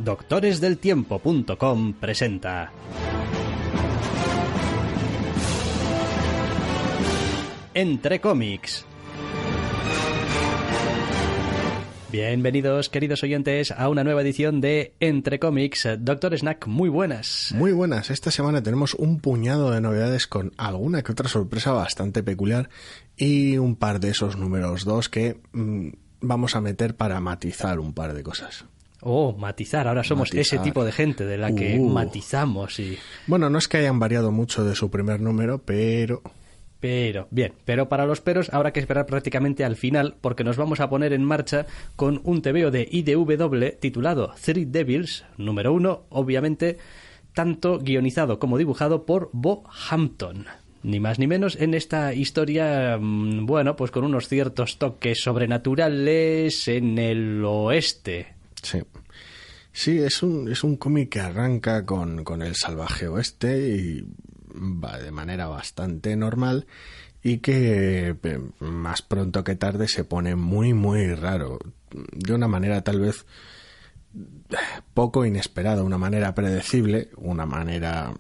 Doctoresdeltiempo.com presenta Entre Cómics. Bienvenidos, queridos oyentes, a una nueva edición de Entre Cómics. Doctor Snack, muy buenas. Muy buenas. Esta semana tenemos un puñado de novedades con alguna que otra sorpresa bastante peculiar y un par de esos números 2 que vamos a meter para matizar un par de cosas. Oh, matizar. Ahora somos ese tipo de gente de la que matizamos y... Bueno, no es que hayan variado mucho de su primer número, pero para los peros habrá que esperar prácticamente al final, porque nos vamos a poner en marcha con un TVO de IDW titulado Three Devils, número 1, obviamente, tanto guionizado como dibujado por Bo Hampton. Ni más ni menos en esta historia, bueno, pues con unos ciertos toques sobrenaturales en el oeste. Sí, es un cómic que arranca con el salvaje oeste y va de manera bastante normal y que más pronto que tarde se pone muy muy raro, de una manera tal vez poco inesperada, una manera predecible, una manera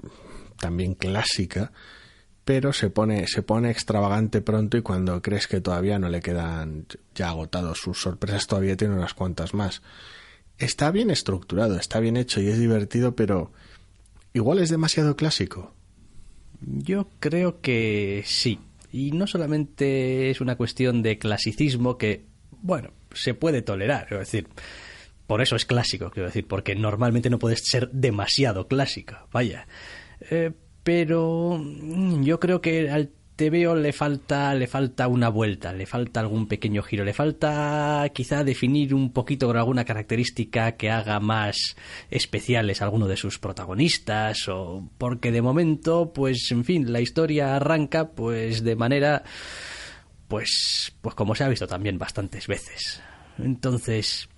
también clásica, pero se pone extravagante pronto y cuando crees que todavía no le quedan ya agotados sus sorpresas, todavía tiene unas cuantas más. Está bien estructurado, está bien hecho y es divertido, pero igual es demasiado clásico. Yo creo que sí. Y no solamente es una cuestión de clasicismo que, bueno, se puede tolerar. Es decir, por eso es clásico, quiero decir, porque normalmente no puedes ser demasiado clásico. Vaya. Pero yo creo que al TVO le falta una vuelta, le falta algún pequeño giro, le falta quizá definir un poquito con alguna característica que haga más especiales a alguno de sus protagonistas, o porque de momento, pues en fin, la historia arranca pues de manera pues como se ha visto también bastantes veces. Entonces,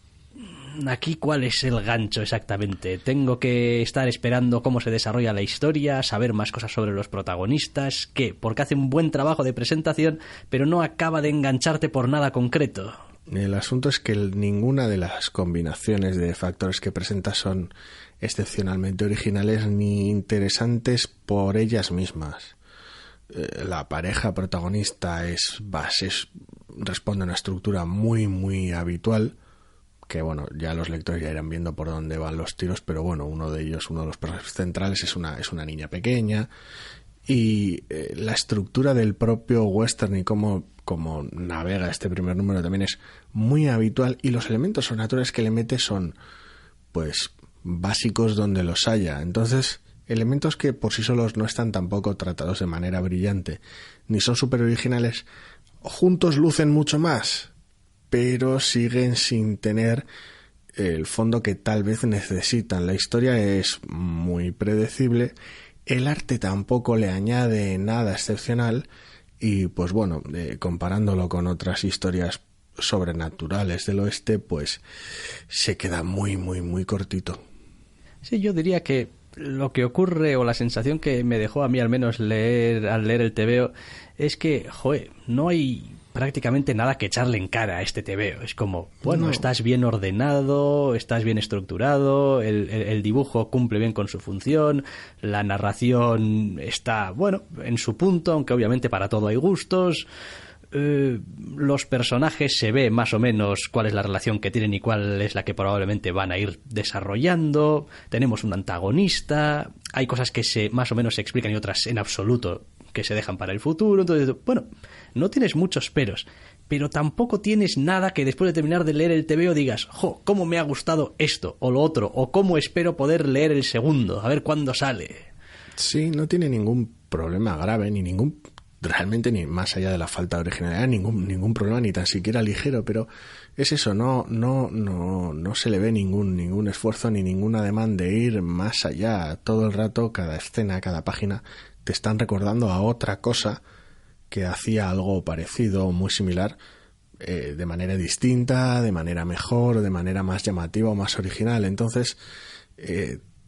aquí, ¿cuál es el gancho exactamente? ¿Tengo que estar esperando cómo se desarrolla la historia, saber más cosas sobre los protagonistas? ¿Qué? Porque hace un buen trabajo de presentación, pero no acaba de engancharte por nada concreto. El asunto es que ninguna de las combinaciones de factores que presenta son excepcionalmente originales ni interesantes por ellas mismas. La pareja protagonista responde a una estructura muy, muy habitual, que bueno, ya los lectores ya irán viendo por dónde van los tiros, pero bueno, uno de los personajes centrales es una niña pequeña, y la estructura del propio western y cómo navega este primer número también es muy habitual, y los elementos sobrenaturales que le mete son pues básicos donde los haya. Entonces, elementos que por sí solos no están tampoco tratados de manera brillante ni son súper originales, juntos lucen mucho más, pero siguen sin tener el fondo que tal vez necesitan. La historia es muy predecible, el arte tampoco le añade nada excepcional y pues bueno, comparándolo con otras historias sobrenaturales del oeste, pues se queda muy muy muy cortito. Sí, yo diría que lo que ocurre, o la sensación que me dejó a mí al menos al leer el TVO, es que, no hay prácticamente nada que echarle en cara a este TVO. Es como, bueno, no. Estás bien ordenado, estás bien estructurado, el dibujo cumple bien con su función, la narración está, bueno, en su punto, aunque obviamente para todo hay gustos. Los personajes se ve más o menos cuál es la relación que tienen y cuál es la que probablemente van a ir desarrollando. Tenemos un antagonista, hay cosas que más o menos se explican y otras en absoluto que se dejan para el futuro. Entonces, bueno, no tienes muchos peros, pero tampoco tienes nada que después de terminar de leer el TVO digas, cómo me ha gustado esto o lo otro, o cómo espero poder leer el segundo, a ver cuándo sale. Sí, no tiene ningún problema grave, realmente ni más allá de la falta de originalidad, ningún problema ni tan siquiera ligero, pero es eso, no se le ve ningún esfuerzo ni ningún ademán de ir más allá. Todo el rato, cada escena, cada página te están recordando a otra cosa que hacía algo parecido o muy similar, de manera distinta, de manera mejor, de manera más llamativa o más original. Entonces,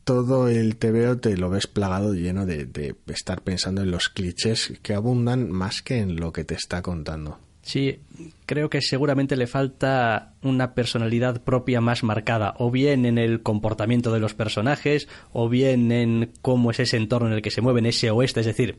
todo el TVO te lo ves plagado, lleno de estar pensando en los clichés que abundan más que en lo que te está contando. Sí, creo que seguramente le falta una personalidad propia más marcada, o bien en el comportamiento de los personajes, o bien en cómo es ese entorno en el que se mueven, ese oeste, es decir,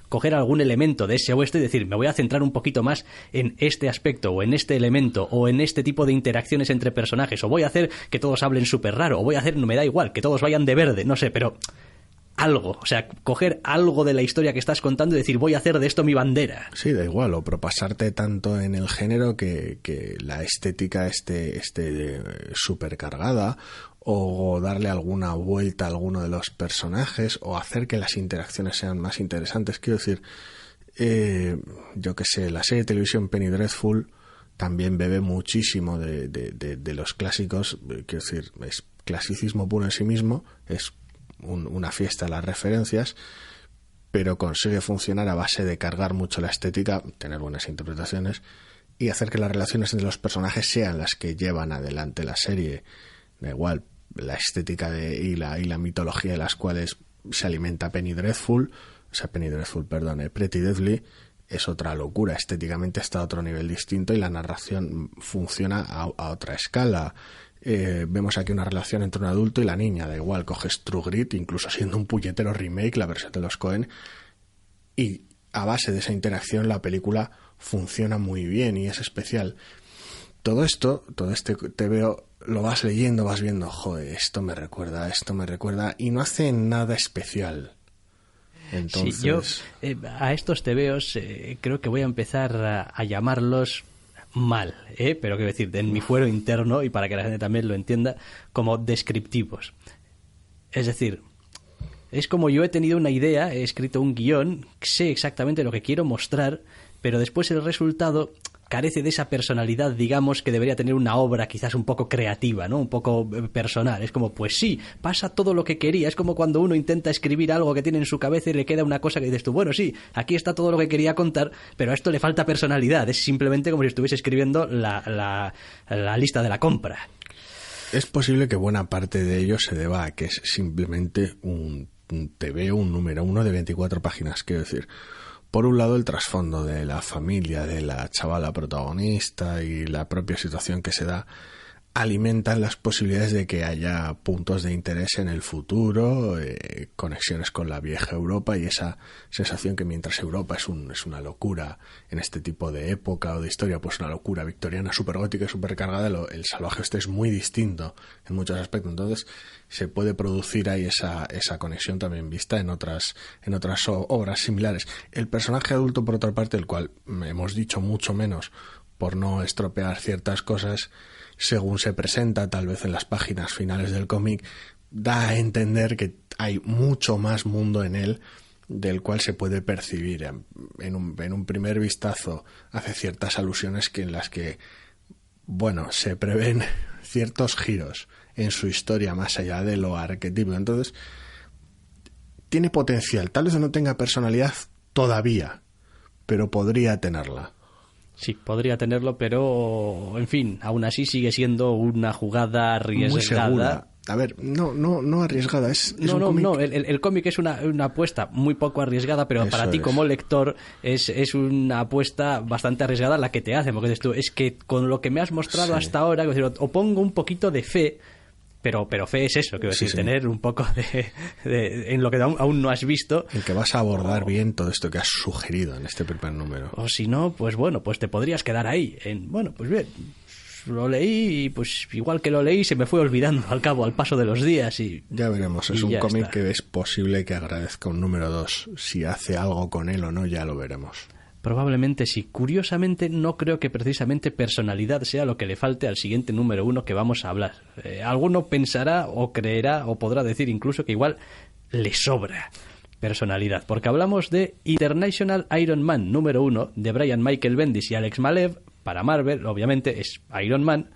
coger algún elemento de ese oeste y decir, me voy a centrar un poquito más en este aspecto, o en este elemento, o en este tipo de interacciones entre personajes, o voy a hacer que todos hablen súper raro, o voy a hacer, no me da igual, que todos vayan de verde, no sé, pero algo, o sea, coger algo de la historia que estás contando y decir, voy a hacer de esto mi bandera. Sí, da igual, o propasarte tanto en el género que la estética esté supercargada, o darle alguna vuelta a alguno de los personajes, o hacer que las interacciones sean más interesantes. Quiero decir, yo que sé, la serie de televisión Penny Dreadful también bebe muchísimo de los clásicos. Quiero decir, es clasicismo puro en sí mismo, es una fiesta de las referencias, pero consigue funcionar a base de cargar mucho la estética, tener buenas interpretaciones y hacer que las relaciones entre los personajes sean las que llevan adelante la serie. Da igual la estética y la mitología de las cuales se alimenta Pretty Dreadful, Pretty Deadly, es otra locura. Estéticamente está a otro nivel distinto y la narración funciona a otra escala. Vemos aquí una relación entre un adulto y la niña, da igual, coges True Grit, incluso siendo un puñetero remake, la versión de los Coen, y a base de esa interacción la película funciona muy bien y es especial. Todo este TVO lo vas leyendo, vas viendo, joder, esto me recuerda, y no hace nada especial. Entonces... Sí, yo a estos TVOs creo que voy a empezar a llamarlos mal, pero quiero decir, en mi fuero interno, y para que la gente también lo entienda, como descriptivos. Es decir, es como yo he tenido una idea, he escrito un guión, sé exactamente lo que quiero mostrar, pero después el resultado carece de esa personalidad, digamos, que debería tener una obra quizás un poco creativa, ¿no? Un poco personal. Es como, pues sí, pasa todo lo que quería. Es como cuando uno intenta escribir algo que tiene en su cabeza y le queda una cosa que dices tú, bueno, sí, aquí está todo lo que quería contar, pero a esto le falta personalidad. Es simplemente como si estuviese escribiendo la lista de la compra. Es posible que buena parte de ello se deba a que es simplemente un TVO, un número 1 de 24 páginas, quiero decir. Por un lado, el trasfondo de la familia de la chavala protagonista y la propia situación que se da alimentan las posibilidades de que haya puntos de interés en el futuro, conexiones con la vieja Europa y esa sensación que mientras Europa es una locura en este tipo de época o de historia, pues una locura victoriana súper gótica y súper cargada, el salvaje este es muy distinto en muchos aspectos. Entonces se puede producir ahí esa conexión también vista en otras obras similares. El personaje adulto, por otra parte, el cual hemos dicho mucho menos por no estropear ciertas cosas, según se presenta tal vez en las páginas finales del cómic, da a entender que hay mucho más mundo en él del cual se puede percibir. En un primer vistazo hace ciertas alusiones en las que, bueno, se prevén ciertos giros en su historia más allá de lo arquetípico. Entonces, tiene potencial. Tal vez no tenga personalidad todavía, pero podría tenerla. Sí, podría tenerlo, pero, en fin, aún así sigue siendo una jugada arriesgada. Muy segura. A ver, no arriesgada, el cómic es una apuesta muy poco arriesgada, pero para ti como lector es una apuesta bastante arriesgada la que te hacen, porque dices tú, es que con lo que me has mostrado hasta ahora, o pongo un poquito de fe, pero fe es eso, quiero decir, tener un poco de en lo que aún no has visto. En que vas a abordar bien todo esto que has sugerido en este primer número. O si no, pues bueno, pues te podrías quedar ahí. Bueno, pues bien, lo leí y pues igual que lo leí se me fue olvidando al paso de los días. Y ya veremos, es un cómic que es posible que agradezca un número 2. Si hace algo con él o no, ya lo veremos. Probablemente sí. Curiosamente, no creo que precisamente personalidad sea lo que le falte al siguiente número 1 que vamos a hablar. Alguno pensará o creerá o podrá decir incluso que igual le sobra personalidad, porque hablamos de International Iron Man número 1 de Brian Michael Bendis y Alex Maleev. Para Marvel, obviamente, es Iron Man,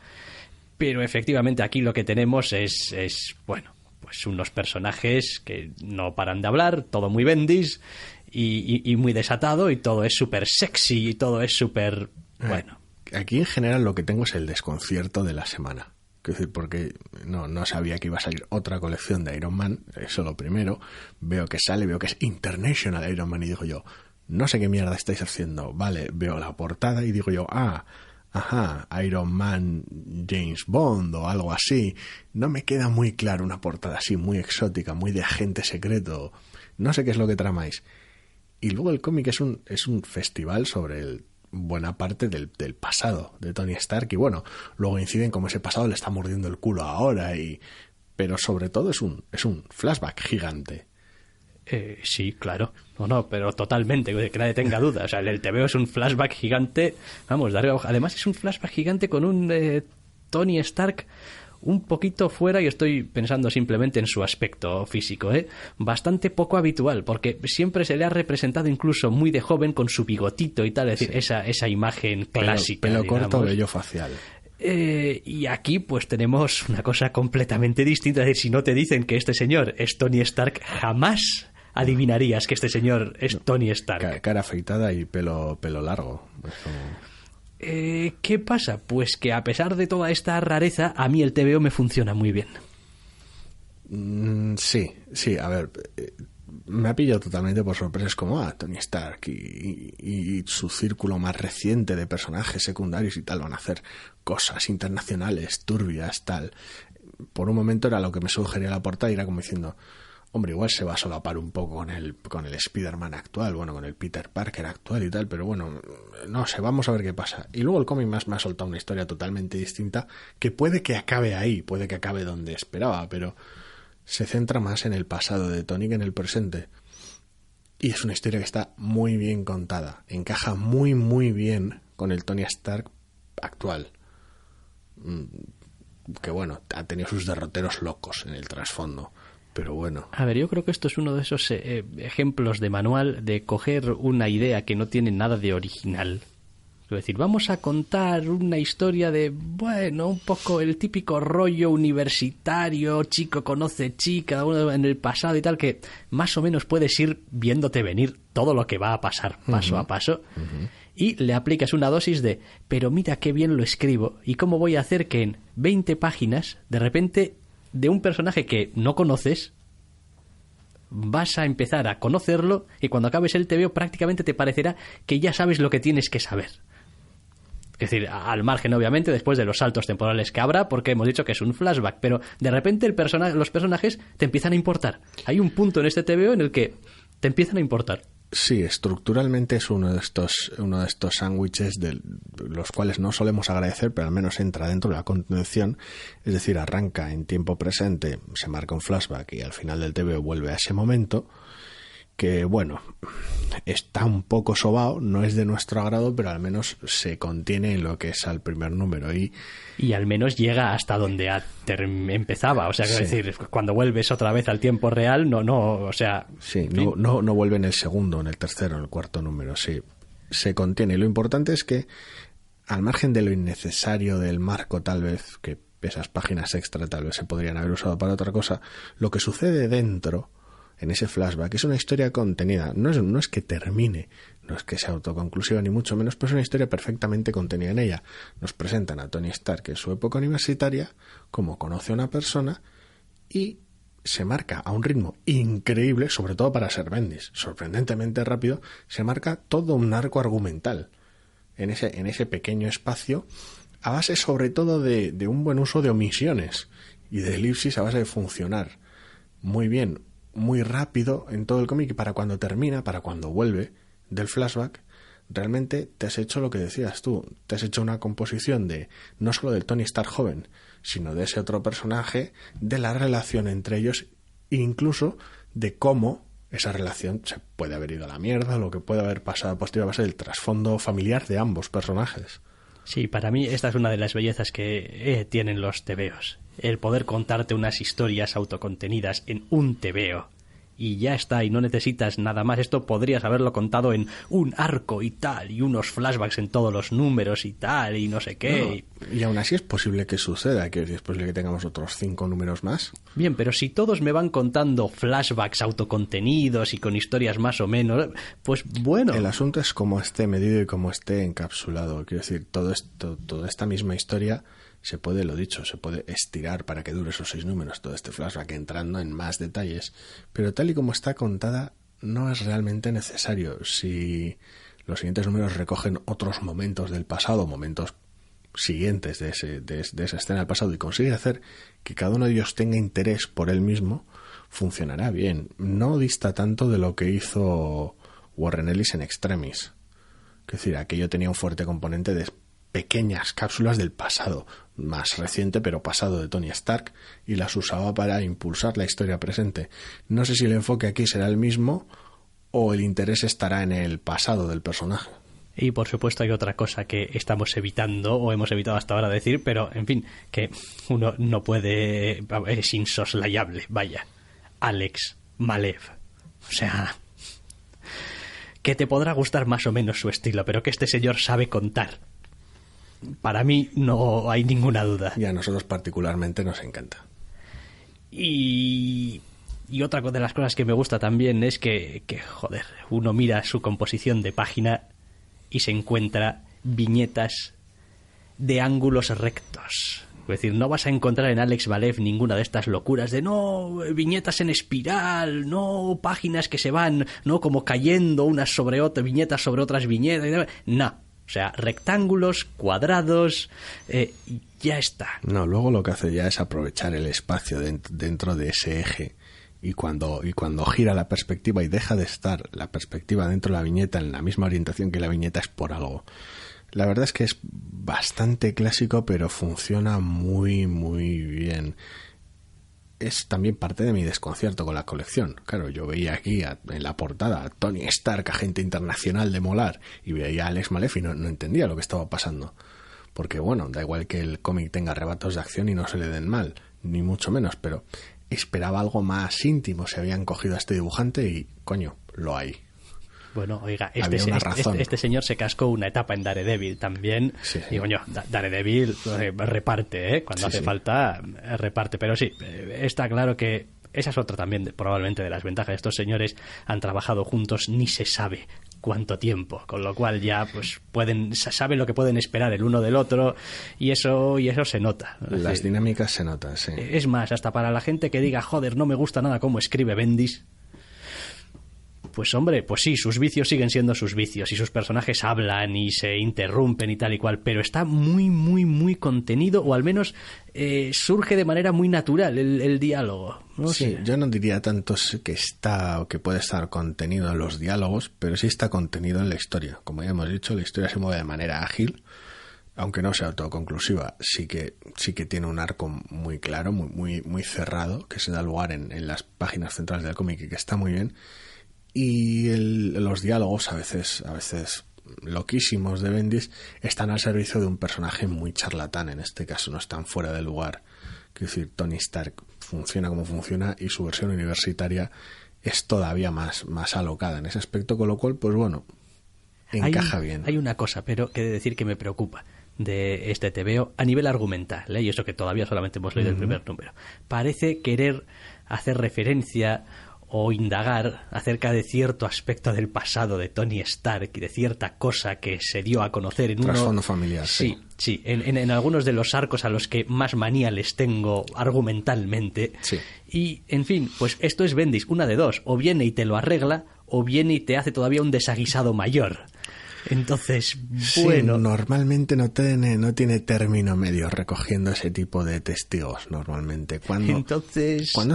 pero efectivamente aquí lo que tenemos es bueno, pues unos personajes que no paran de hablar, todo muy Bendis y muy desatado, y todo es súper sexy y todo es súper bueno. Aquí en general lo que tengo es el desconcierto de la semana. Es decir, porque no sabía que iba a salir otra colección de Iron Man, eso lo primero. Veo que sale, veo que es International Iron Man y digo yo, no sé qué mierda estáis haciendo. Vale, veo la portada y digo yo, ajá, Iron Man, James Bond o algo así. No me queda muy claro una portada así, muy exótica, muy de agente secreto. No sé qué es lo que tramáis. Y luego el cómic es un festival sobre buena parte del pasado de Tony Stark. Y bueno, luego inciden como ese pasado le está mordiendo el culo ahora. Pero sobre todo es un flashback gigante. Sí, claro. No, pero totalmente, que nadie tenga duda. O sea, el TVO es un flashback gigante. Vamos, además es un flashback gigante con un Tony Stark un poquito fuera, y estoy pensando simplemente en su aspecto físico, bastante poco habitual, porque siempre se le ha representado incluso muy de joven con su bigotito y tal, es decir, esa imagen clásica. Pelo corto, vello facial. Y aquí pues tenemos una cosa completamente distinta. Es decir, si no te dicen que este señor es Tony Stark, jamás adivinarías que este señor es Tony Stark. Cara afeitada y pelo largo. Es como... ¿Qué pasa? Pues que a pesar de toda esta rareza, a mí el TVO me funciona muy bien. Sí, a ver, me ha pillado totalmente por sorpresa. Es como, Tony Stark y su círculo más reciente de personajes secundarios y tal van a hacer cosas internacionales, turbias, tal. Por un momento era lo que me sugería la portada y era como diciendo, hombre, igual se va a solapar un poco con el Spider-Man actual, bueno, con el Peter Parker actual y tal, pero bueno, no sé, vamos a ver qué pasa. Y luego el cómic más me ha soltado una historia totalmente distinta, que puede que acabe ahí, puede que acabe donde esperaba, pero se centra más en el pasado de Tony que en el presente. Y es una historia que está muy bien contada, encaja muy, muy bien con el Tony Stark actual. Que bueno, ha tenido sus derroteros locos en el trasfondo. Pero bueno. A ver, yo creo que esto es uno de esos ejemplos de manual de coger una idea que no tiene nada de original. Es decir, vamos a contar una historia de, bueno, un poco el típico rollo universitario, chico conoce chica, uno en el pasado y tal, que más o menos puedes ir viéndote venir todo lo que va a pasar paso a paso. Y le aplicas una dosis de, pero mira qué bien lo escribo y cómo voy a hacer que en 20 páginas, de repente, de un personaje que no conoces, vas a empezar a conocerlo y cuando acabes el TVO prácticamente te parecerá que ya sabes lo que tienes que saber. Es decir, al margen obviamente después de los saltos temporales que habrá, porque hemos dicho que es un flashback, pero de repente los personajes te empiezan a importar. Hay un punto en este TVO en el que te empiezan a importar. Sí, estructuralmente es uno de estos sándwiches de los cuales no solemos agradecer, pero al menos entra dentro de la contención. Es decir, arranca en tiempo presente, se marca un flashback y al final del TVO vuelve a ese momento, que bueno, está un poco sobao, no es de nuestro agrado, pero al menos se contiene en lo que es al primer número y al menos llega hasta donde empezaba, o sea, sí. Es decir, cuando vuelves otra vez al tiempo real, o sea... Sí, no vuelve en el segundo, en el tercero, en el cuarto número, sí, se contiene. Y lo importante es que, al margen de lo innecesario del marco, tal vez, que esas páginas extra tal vez se podrían haber usado para otra cosa, lo que sucede dentro... en ese flashback, es una historia contenida, no es que termine, no es que sea autoconclusiva ni mucho menos, pero es una historia perfectamente contenida en ella. Nos presentan a Tony Stark en su época universitaria, cómo conoce a una persona y se marca a un ritmo increíble, sobre todo para ser Bendis, sorprendentemente rápido, se marca todo un arco argumental en ese pequeño espacio, a base sobre todo de un buen uso de omisiones y de elipsis, a base de funcionar muy bien, muy rápido en todo el cómic, y para cuando termina, para cuando vuelve del flashback, realmente te has hecho lo que decías tú, te has hecho una composición de no solo del Tony Stark joven, sino de ese otro personaje, de la relación entre ellos, e incluso de cómo esa relación se puede haber ido a la mierda, lo que puede haber pasado posterior a base del trasfondo familiar de ambos personajes. Sí, para mí esta es una de las bellezas que tienen los TVOs. El poder contarte unas historias autocontenidas en un TVO. Y ya está, y no necesitas nada más. Esto podrías haberlo contado en un arco y tal, y unos flashbacks en todos los números y tal, y no sé qué. No, y aún así es posible que suceda, que es posible que tengamos otros 5 números más. Bien, pero si todos me van contando flashbacks autocontenidos y con historias más o menos, pues bueno. El asunto es cómo esté medido y cómo esté encapsulado. Quiero decir, toda esta misma historia se puede, lo dicho, se puede estirar para que dure esos 6 números, todo este flashback entrando en más detalles, pero tal y como está contada no es realmente necesario. Si los siguientes números recogen otros momentos del pasado, momentos siguientes de esa escena del pasado, y consigue hacer que cada uno de ellos tenga interés por él mismo, funcionará bien. No dista tanto de lo que hizo Warren Ellis en Extremis. Es decir, aquello tenía un fuerte componente de pequeñas cápsulas del pasado, más reciente pero pasado, de Tony Stark, y las usaba para impulsar la historia presente. No sé si el enfoque aquí será el mismo o el interés estará en el pasado del personaje. Y por supuesto hay otra cosa que estamos evitando o hemos evitado hasta ahora decir, pero en fin, que uno no puede, es insoslayable, vaya. Alex Maleev. O sea, que te podrá gustar más o menos su estilo, pero que este señor sabe contar. Para mí no hay ninguna duda. Y a nosotros particularmente nos encanta. Y otra de las cosas que me gusta también es que joder, uno mira su composición de página y se encuentra viñetas de ángulos rectos. Es decir, no vas a encontrar en Alex Maleev ninguna de estas locuras de no, viñetas en espiral, no, páginas que se van, no, como cayendo unas sobre otras, viñetas sobre otras viñetas. No, o sea, rectángulos, cuadrados, ya está. No, luego lo que hace ya es aprovechar el espacio dentro de ese eje. Y cuando gira la perspectiva y deja de estar la perspectiva dentro de la viñeta en la misma orientación que la viñeta, es por algo. La verdad es que es bastante clásico, pero funciona muy, muy bien. Es también parte de mi desconcierto con la colección. Claro, yo veía aquí en la portada a Tony Stark, agente internacional de Molar, y veía a Alex Maleev y no entendía lo que estaba pasando. Porque bueno, da igual que el cómic tenga arrebatos de acción y no se le den mal, ni mucho menos, pero esperaba algo más íntimo. Se habían cogido a este dibujante y, coño, lo hay. Bueno, oiga, este señor se cascó una etapa en Daredevil también. Sí. Y coño, Daredevil reparte, ¿eh? Cuando hace falta, reparte. Pero sí, está claro que esa es otra también, probablemente, de las ventajas de estos señores. Han trabajado juntos, ni se sabe cuánto tiempo, con lo cual ya pues saben lo que pueden esperar el uno del otro, y eso se nota. Las dinámicas se notan, sí. Es más, hasta para la gente que diga, joder, no me gusta nada cómo escribe Bendis, pues hombre, pues sí, sus vicios siguen siendo sus vicios y sus personajes hablan y se interrumpen y tal y cual, pero está muy, muy, muy contenido, o al menos surge de manera muy natural el diálogo. No sí, sé. Yo no diría tanto que está o que puede estar contenido en los diálogos, pero sí está contenido en la historia. Como ya hemos dicho, la historia se mueve de manera ágil, aunque no sea autoconclusiva. Sí que tiene un arco muy claro, muy, muy, muy cerrado, que se da lugar en las páginas centrales del cómic y que está muy bien. Y los diálogos, a veces loquísimos, de Bendis, están al servicio de un personaje muy charlatán. En este caso no están fuera de lugar. Quiero decir, Tony Stark funciona como funciona y su versión universitaria es todavía más alocada en ese aspecto, con lo cual, pues bueno, encaja bien. Hay una cosa, pero que he de decir que me preocupa de este TVO a nivel argumental, y eso que todavía solamente hemos leído el primer número. Parece querer hacer referencia o indagar acerca de cierto aspecto del pasado de Tony Stark y de cierta cosa que se dio a conocer en trasfondo familiar. Sí, en algunos de los arcos a los que más manía les tengo argumentalmente. Sí. Y, en fin, pues esto es Bendis, una de dos: o viene y te lo arregla, o viene y te hace todavía un desaguisado mayor. Entonces, bueno, sí, normalmente no tiene término medio recogiendo ese tipo de testigos. Normalmente cuando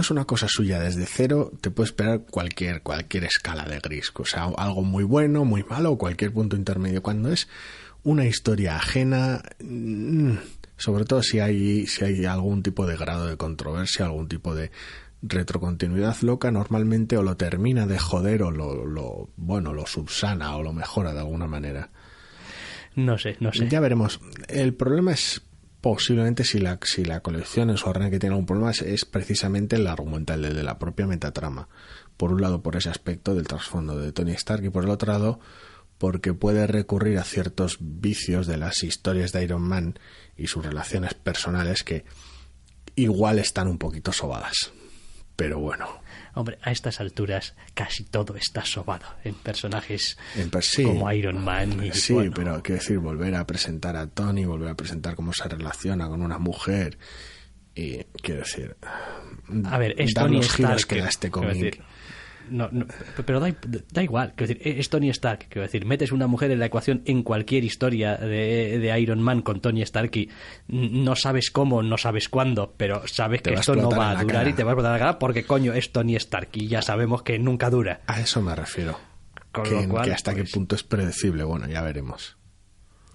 es una cosa suya desde cero, te puede esperar cualquier escala de gris, o sea, algo muy bueno, muy malo, o cualquier punto intermedio. Cuando es una historia ajena, sobre todo si hay algún tipo de grado de controversia, algún tipo de retrocontinuidad loca, normalmente o lo termina de joder o lo subsana o lo mejora de alguna manera. No sé. Ya veremos. El problema es posiblemente, si la colección en su orden que tiene algún problema, es precisamente el argumental de la propia metatrama. Por un lado, por ese aspecto del trasfondo de Tony Stark, y por el otro lado, porque puede recurrir a ciertos vicios de las historias de Iron Man y sus relaciones personales que igual están un poquito sobadas. Pero bueno. Hombre, a estas alturas casi todo está sobado en personajes sí, como Iron Man. Y, sí, bueno, pero quiero decir, volver a presentar a Tony, volver a presentar cómo se relaciona con una mujer. Y quiero decir, a ver, es dar Tony los giros Stark, que da este cómic. pero da igual. Quiero decir, es Tony Stark. Quiero decir, metes una mujer en la ecuación en cualquier historia de Iron Man con Tony Stark y no sabes cómo, no sabes cuándo, pero sabes que esto no va a durar y te va a explotar la cara porque coño es Tony Stark y ya sabemos que nunca dura. A eso me refiero. Que hasta qué punto es predecible. Bueno, ya veremos.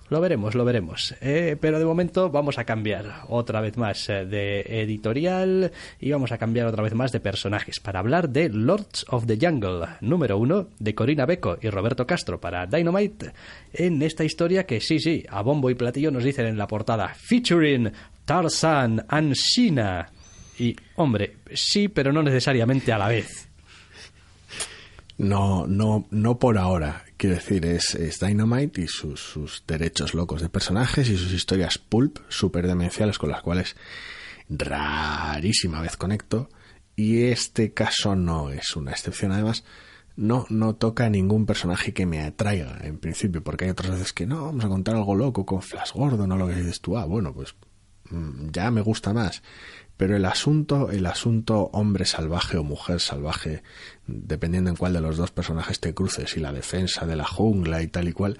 Lo veremos. Pero de momento vamos a cambiar otra vez más de editorial y vamos a cambiar otra vez más de personajes para hablar de Lords of the Jungle, número 1, de Corina Becco y Roberto Castro para Dynamite, en esta historia que sí, a bombo y platillo nos dicen en la portada, featuring Tarzan and Sheena. Y, hombre, sí, pero no necesariamente a la vez. No por ahora. Quiero decir, es Dynamite y sus derechos locos de personajes y sus historias pulp súper demenciales con las cuales rarísima vez conecto. Y este caso no es una excepción. Además, no toca a ningún personaje que me atraiga en principio, porque hay otras veces que no, vamos a contar algo loco con Flash Gordon o lo que dices tú. Bueno, pues ya me gusta más. Pero el asunto hombre salvaje o mujer salvaje, dependiendo en cuál de los dos personajes te cruces, y la defensa de la jungla y tal y cual,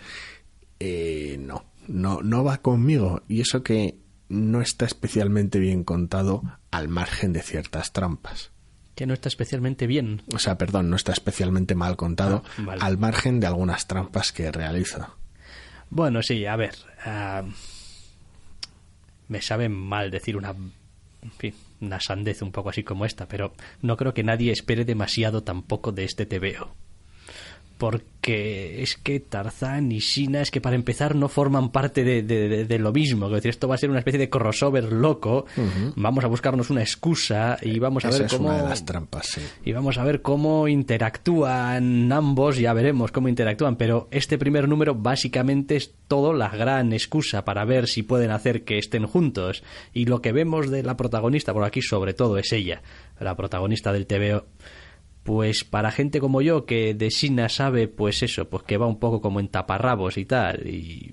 no va conmigo. Y eso que no está especialmente bien contado al margen de ciertas trampas. Que no está especialmente bien. O sea, perdón, no está especialmente mal contado vale. Al margen de algunas trampas que realiza. Bueno, sí, a ver. Me sabe mal decir una sandez un poco así como esta, pero no creo que nadie espere demasiado tampoco de este TVO. Porque es que Tarzán y Sheena, es que para empezar no forman parte de lo mismo. Es decir, esto va a ser una especie de crossover loco. Uh-huh. Vamos a buscarnos una excusa y vamos a ver cómo... es una de las trampas, sí. Y vamos a ver cómo interactúan ambos, ya veremos cómo interactúan. Pero este primer número básicamente es todo la gran excusa para ver si pueden hacer que estén juntos. Y lo que vemos de la protagonista por aquí sobre todo es ella, la protagonista del TVO. Pues para gente como yo que de Sheena sabe pues eso, pues que va un poco como en taparrabos y tal, y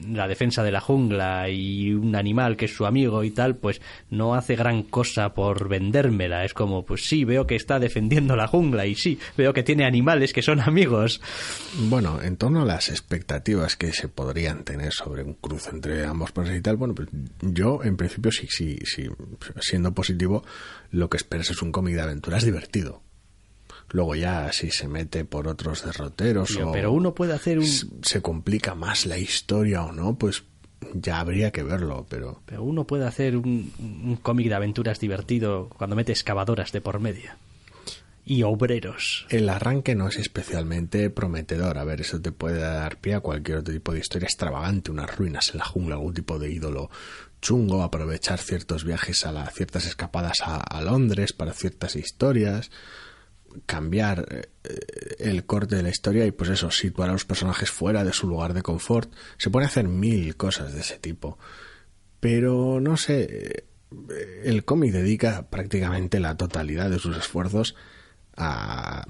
la defensa de la jungla y un animal que es su amigo y tal, pues no hace gran cosa por vendérmela. Es como, pues sí, veo que está defendiendo la jungla y sí, veo que tiene animales que son amigos. Bueno, en torno a las expectativas que se podrían tener sobre un cruce entre ambos personajes y tal, bueno, pues yo en principio sí, siendo positivo, lo que esperas es un cómic de aventuras divertido. Luego ya si se mete por otros derroteros pero uno puede hacer se complica más la historia o no, pues ya habría que verlo, pero uno puede hacer un cómic de aventuras divertido cuando mete excavadoras de por medio y obreros. El arranque no es especialmente prometedor. A ver, eso te puede dar pie a cualquier otro tipo de historia extravagante, unas ruinas en la jungla, algún tipo de ídolo chungo, aprovechar ciertos viajes ciertas escapadas a Londres para ciertas historias, cambiar el corte de la historia y pues eso, situar a los personajes fuera de su lugar de confort. Se pueden hacer 1000 cosas de ese tipo, pero no sé, el cómic dedica prácticamente la totalidad de sus esfuerzos a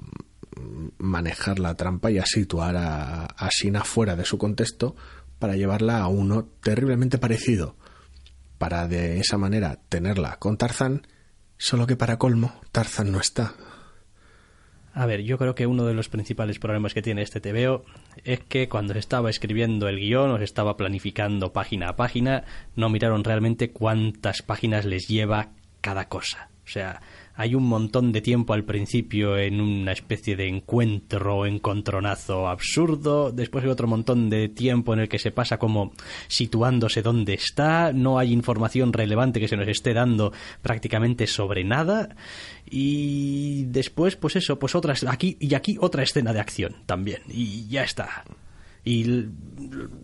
manejar la trampa y a situar a Sheena fuera de su contexto para llevarla a uno terriblemente parecido, para de esa manera tenerla con Tarzán, solo que para colmo Tarzán no está. A ver, yo creo que uno de los principales problemas que tiene este TVO es que cuando se estaba escribiendo el guión o se estaba planificando página a página, no miraron realmente cuántas páginas les lleva cada cosa. O sea, hay un montón de tiempo al principio en una especie de encuentro o encontronazo absurdo, después hay otro montón de tiempo en el que se pasa como situándose dónde está, no hay información relevante que se nos esté dando prácticamente sobre nada, y después pues eso, pues otras aquí otra escena de acción también, y ya está. Y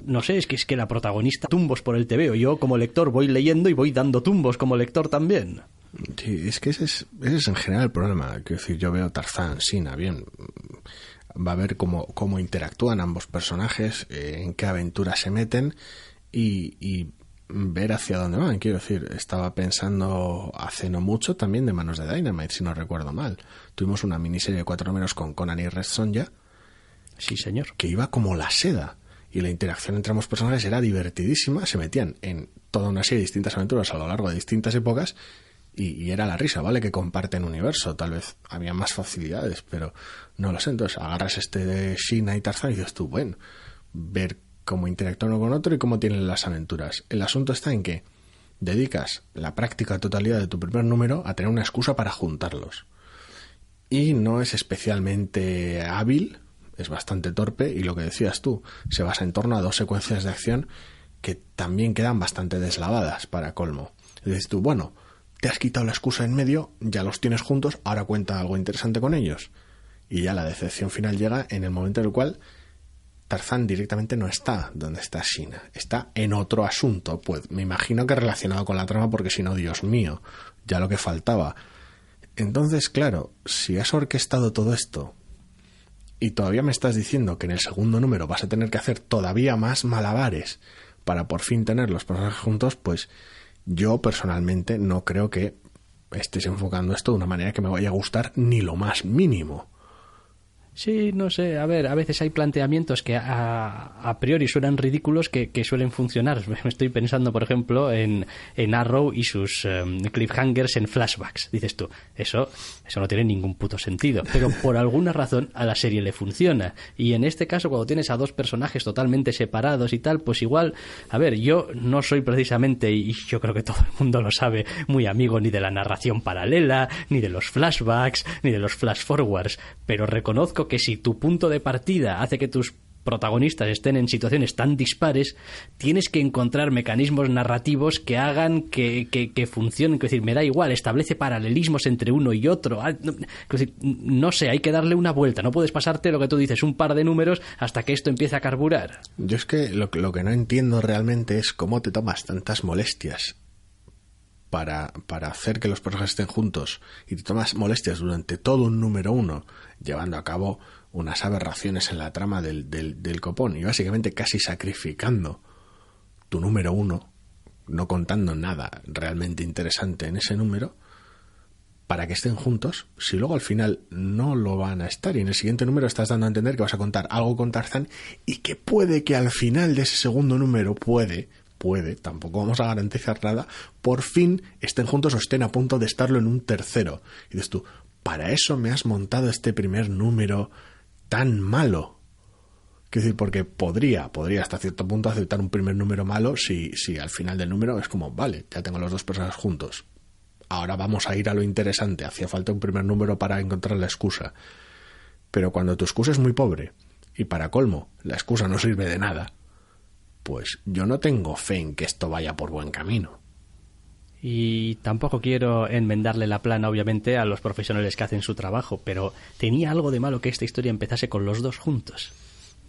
no sé, es que la protagonista tumbos por el TVO. Yo como lector voy leyendo y voy dando tumbos como lector también. Sí, es que ese es en general el problema. Quiero decir, yo veo Tarzán, Sheena, bien, va a ver cómo interactúan ambos personajes, en qué aventuras se meten y ver hacia dónde van. Quiero decir, estaba pensando hace no mucho también de Manos de Dynamite, si no recuerdo mal. Tuvimos una miniserie de 4 números con Conan y Red Sonja. Sí, señor. Que iba como la seda. Y la interacción entre ambos personajes era divertidísima. Se metían en toda una serie de distintas aventuras a lo largo de distintas épocas. Y era la risa, ¿vale? Que comparten universo, tal vez había más facilidades, pero no lo sé. Entonces agarras este de Sheena y Tarzán y dices tú, bueno, ver cómo interactúan uno con otro y cómo tienen las aventuras. El asunto está en que dedicas la práctica totalidad de tu primer número a tener una excusa para juntarlos. Y no es especialmente hábil, es bastante torpe, y lo que decías tú, se basa en torno a 2 secuencias de acción que también quedan bastante deslavadas para colmo. Y dices tú, bueno, te has quitado la excusa en medio, ya los tienes juntos, ahora cuenta algo interesante con ellos. Y ya la decepción final llega en el momento en el cual Tarzán directamente no está donde está Sheena, está en otro asunto, pues me imagino que relacionado con la trama, porque si no, Dios mío, ya lo que faltaba. Entonces, claro, si has orquestado todo esto y todavía me estás diciendo que en el segundo número vas a tener que hacer todavía más malabares para por fin tener los personajes juntos, pues yo personalmente no creo que estés enfocando esto de una manera que me vaya a gustar ni lo más mínimo. Sí, no sé, a ver, a veces hay planteamientos que a priori suenan ridículos que suelen funcionar. Me estoy pensando, por ejemplo, en Arrow y sus cliffhangers en flashbacks. Dices tú, eso no tiene ningún puto sentido, pero por alguna razón a la serie le funciona. Y en este caso, cuando tienes a 2 personajes totalmente separados y tal, pues igual, a ver, yo no soy precisamente, y yo creo que todo el mundo lo sabe, muy amigo ni de la narración paralela, ni de los flashbacks, ni de los flash forwards, pero reconozco que si tu punto de partida hace que tus protagonistas estén en situaciones tan dispares, tienes que encontrar mecanismos narrativos que hagan que funcionen. Es decir, me da igual, establece paralelismos entre uno y otro. Es decir, no sé, hay que darle una vuelta. No puedes pasarte lo que tú dices, un par de números hasta que esto empiece a carburar. Yo es que lo que no entiendo realmente es cómo te tomas tantas molestias para hacer que los personajes estén juntos y te tomas molestias durante todo un número 1 llevando a cabo unas aberraciones en la trama del copón y básicamente casi sacrificando tu número 1, no contando nada realmente interesante en ese número, para que estén juntos, si luego al final no lo van a estar y en el siguiente número estás dando a entender que vas a contar algo con Tarzán y que puede que al final de ese segundo número puede, tampoco vamos a garantizar nada, por fin estén juntos o estén a punto de estarlo en un tercero. Y dices tú, para eso me has montado este primer número tan malo. Quiero decir, porque podría hasta cierto punto aceptar un primer número malo si al final del número es como, vale, ya tengo los 2 personajes juntos. Ahora vamos a ir a lo interesante. Hacía falta un primer número para encontrar la excusa. Pero cuando tu excusa es muy pobre y para colmo la excusa no sirve de nada, pues yo no tengo fe en que esto vaya por buen camino. Y tampoco quiero enmendarle la plana, obviamente, a los profesionales que hacen su trabajo, pero ¿tenía algo de malo que esta historia empezase con los 2 juntos?